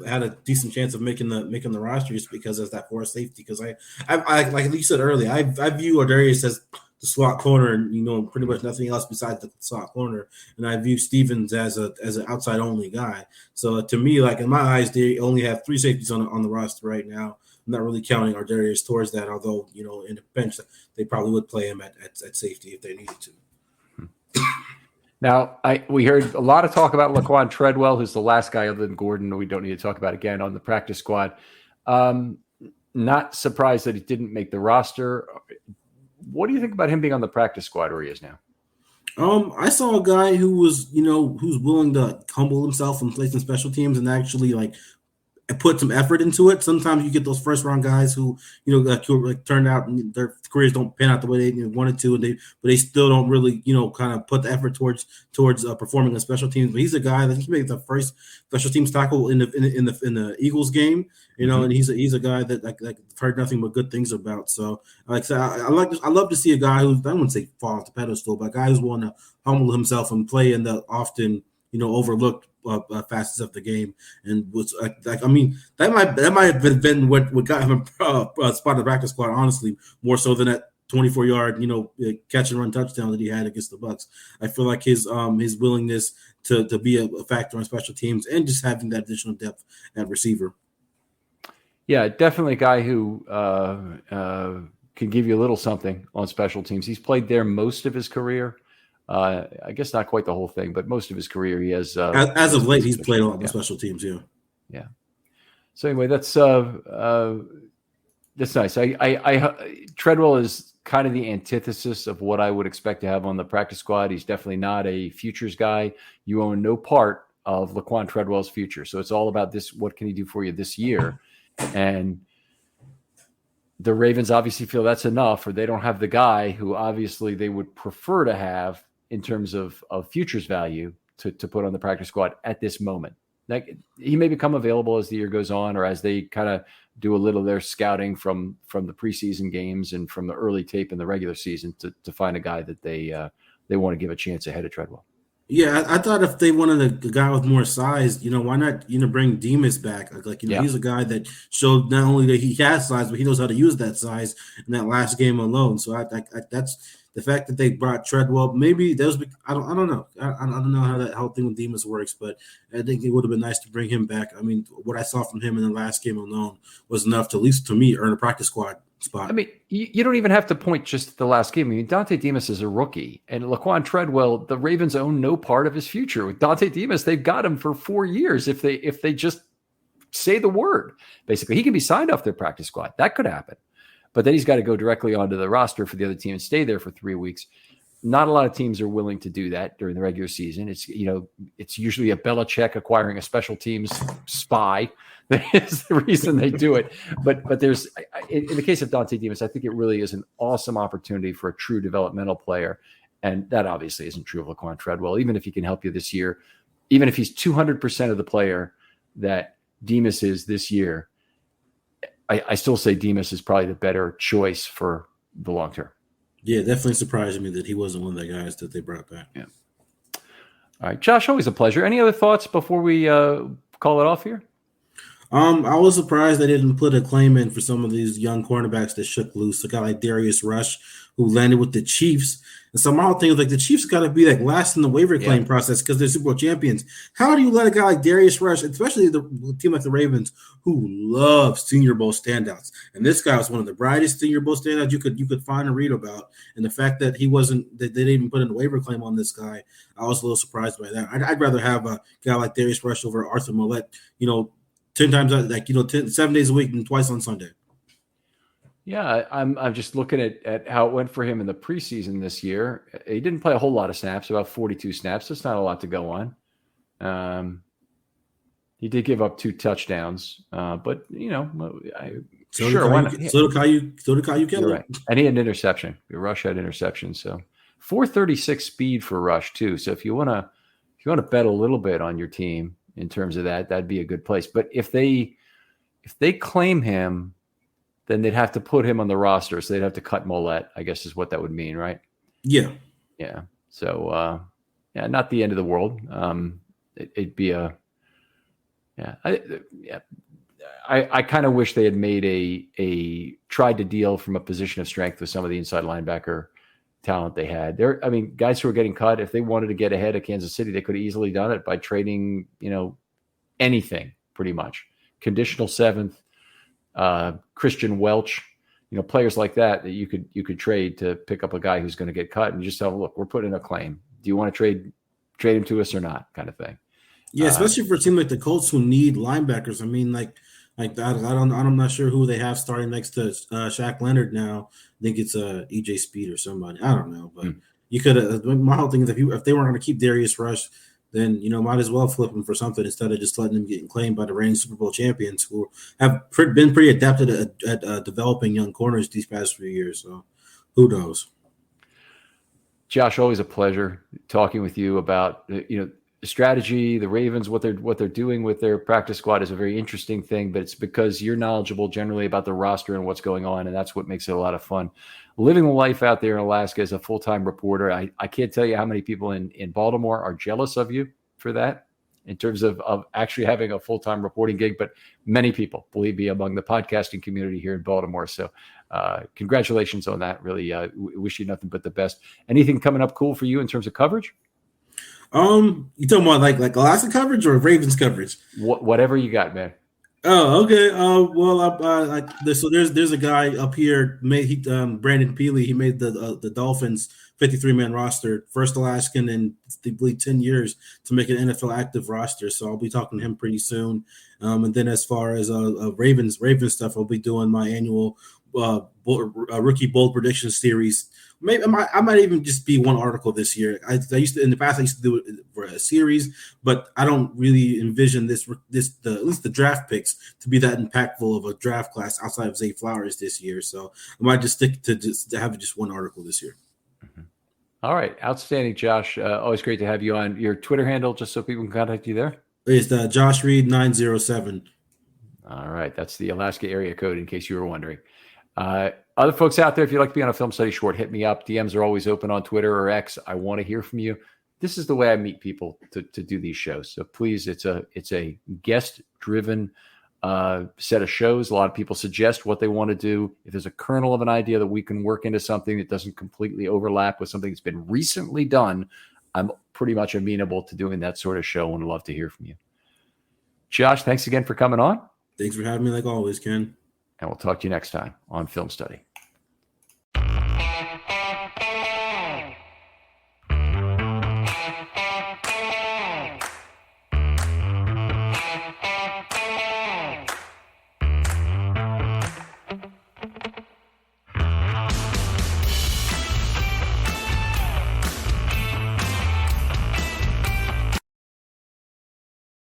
had a decent chance of making the roster, just because as that 4th safety. Because I like you said earlier, I view Ardarius as the slot corner, and pretty much nothing else besides the slot corner, and I view Stevens as an outside only guy. So to me, like in my eyes, they only have 3 safeties on the roster right now. I'm not really counting Ardarius towards that, although in the bench they probably would play him at safety if they needed to.
Now, we heard a lot of talk about Laquan Treadwell, who's the last guy other than Gordon we don't need to talk about again on the practice squad. Not surprised that he didn't make the roster. What do you think about him being on the practice squad where he is now?
I saw a guy who was, who's willing to humble himself and play some special teams and actually put some effort into it. Sometimes you get those 1st-round guys who, turned out and their careers don't pan out the way they wanted to, but they still don't really, kind of put the effort towards performing on special teams. But he's a guy that he made the first special teams tackle in the Eagles game, and he's a guy that like heard nothing but good things about. So like I said, I love to see a guy who, I wouldn't say fall off the pedestal, but a guy who's willing to humble himself and play in the often overlooked facets of the game, and was that might have been what got him a spot in the practice squad, honestly, more so than that 24-yard catch and run touchdown that he had against the Bucs. I feel like his willingness to be a factor on special teams and just having that additional depth at receiver.
Yeah, definitely a guy who can give you a little something on special teams. He's played there most of his career. I guess not quite the whole thing, but most of his career he has.
As of late, he's played a lot of special teams.
Yeah. So anyway, that's nice. Treadwell is kind of the antithesis of what I would expect to have on the practice squad. He's definitely not a futures guy. You own no part of Laquan Treadwell's future. So it's all about this. What can he do for you this year? And the Ravens obviously feel that's enough, or they don't have the guy who obviously they would prefer to have in terms of futures value to put on the practice squad at this moment. Like, he may become available as the year goes on, or as they kind of do a little of their scouting from the preseason games and from the early tape in the regular season to find a guy that they want to give a chance ahead of Treadwell.
Yeah, I thought if they wanted a guy with more size, why not, bring Demas back? He's a guy that showed not only that he has size, but he knows how to use that size in that last game alone. So I that's the fact that they brought Treadwell. Maybe that was, I don't know. I don't know how that whole thing with Demas works, but I think it would have been nice to bring him back. I mean, what I saw from him in the last game alone was enough to, at least to me, earn a practice squad spot.
I mean, you don't even have to point just to the last game. I mean, Dante Demas is a rookie, and Laquan Treadwell, the Ravens own no part of his future. With Dante Demas, they've got him for 4 years if they just say the word. Basically, he can be signed off their practice squad. That could happen. But then he's got to go directly onto the roster for the other team and stay there for 3 weeks. Not a lot of teams are willing to do that during the regular season. It's usually a Belichick acquiring a special teams spy. That is the reason they do it. But there's, in the case of Dante Demas, I think it really is an awesome opportunity for a true developmental player. And that obviously isn't true of Laquan Treadwell. Even if he can help you this year, even if he's 200% of the player that Demas is this year, I still say Demas is probably the better choice for the long term.
Yeah, definitely surprised me that he wasn't one of the guys that they brought back.
Yeah. All right, Josh, always a pleasure. Any other thoughts before we call it off here?
I was surprised they didn't put a claim in for some of these young cornerbacks that shook loose. A guy like Darius Rush, who landed with the Chiefs. And so my whole thing is like the Chiefs got to be like last in the waiver claim process because they're Super Bowl champions. How do you let a guy like Darius Rush, especially the team like the Ravens, who love Senior Bowl standouts, and this guy was one of the brightest Senior Bowl standouts you could find and read about, and the fact that he wasn't, that they didn't even put in a waiver claim on this guy, I was a little surprised by that. I'd rather have a guy like Darius Rush over Arthur Millette, 10 times, 7 days a week and twice on Sunday.
Yeah, I'm just looking at how it went for him in the preseason this year. He didn't play a whole lot of snaps, about 42 snaps. That's not a lot to go on. He did give up 2 touchdowns, but
So did Caillou Kelly.
Right. And he had an interception. Rush had interception, so 436 speed for Rush too. So if you want to bet a little bit on your team in terms of that, that'd be a good place. But if they claim him, then they'd have to put him on the roster. So they'd have to cut Mollett, I guess is what that would mean, right?
Yeah.
Yeah. So, not the end of the world. It'd be I kind of wish they had made tried to deal from a position of strength with some of the inside linebacker talent they had. Guys who were getting cut, if they wanted to get ahead of Kansas City, they could have easily done it by trading, anything pretty much. Conditional 7th, Christian Welch, players like that you could trade to pick up a guy who's going to get cut and just tell them, look, we're putting in a claim. Do you want to trade him to us or not, kind of thing.
Yeah, especially for a team like the Colts who need linebackers. I mean, I'm not sure who they have starting next to Shaq Leonard now. I think it's EJ Speed or somebody. I don't know, but you could have. My whole thing is if they weren't going to keep Darius Rush, then might as well flip him for something instead of just letting him get claimed by the reigning Super Bowl champions who have been pretty adapted at developing young corners these past few years. So who knows?
Josh, always a pleasure talking with you about the strategy, the Ravens, what they're doing with their practice squad is a very interesting thing, but it's because you're knowledgeable generally about the roster and what's going on, and that's what makes it a lot of fun. Living the life out there in Alaska as a full-time reporter, I can't tell you how many people in Baltimore are jealous of you for that in terms of actually having a full-time reporting gig, but many people, believe me, among the podcasting community here in Baltimore. So congratulations on that. Really wish you nothing but the best. Anything coming up cool for you in terms of coverage?
You talking about like Alaska coverage or Ravens coverage?
Whatever you got, man.
Oh, okay. There's a guy up here. Brandon Peely. He made the Dolphins 53-man roster, first Alaskan in I believe 10 years to make an NFL active roster. So I'll be talking to him pretty soon. And then as far as Ravens stuff, I'll be doing my annual rookie bold prediction series. Maybe I might even just be one article this year. I used to do it for a series, but I don't really envision at least the draft picks to be that impactful of a draft class outside of Zay Flowers this year. So I might just stick to have just one article this year.
Mm-hmm. All right, outstanding, Josh. Always great to have you on. Your Twitter handle, just so people can contact you there.
It's Josh Reed 907.
All right, that's the Alaska area code in case you were wondering. Other folks out there, if you'd like to be on a Film Study Short, hit me up. DMs are always open on Twitter or X. I want to hear from you. This is the way I meet people to do these shows. So please, it's a guest-driven set of shows. A lot of people suggest what they want to do. If there's a kernel of an idea that we can work into something that doesn't completely overlap with something that's been recently done, I'm pretty much amenable to doing that sort of show and would love to hear from you. Josh, thanks again for coming on.
Thanks for having me like always, Ken.
And we'll talk to you next time on Film Study.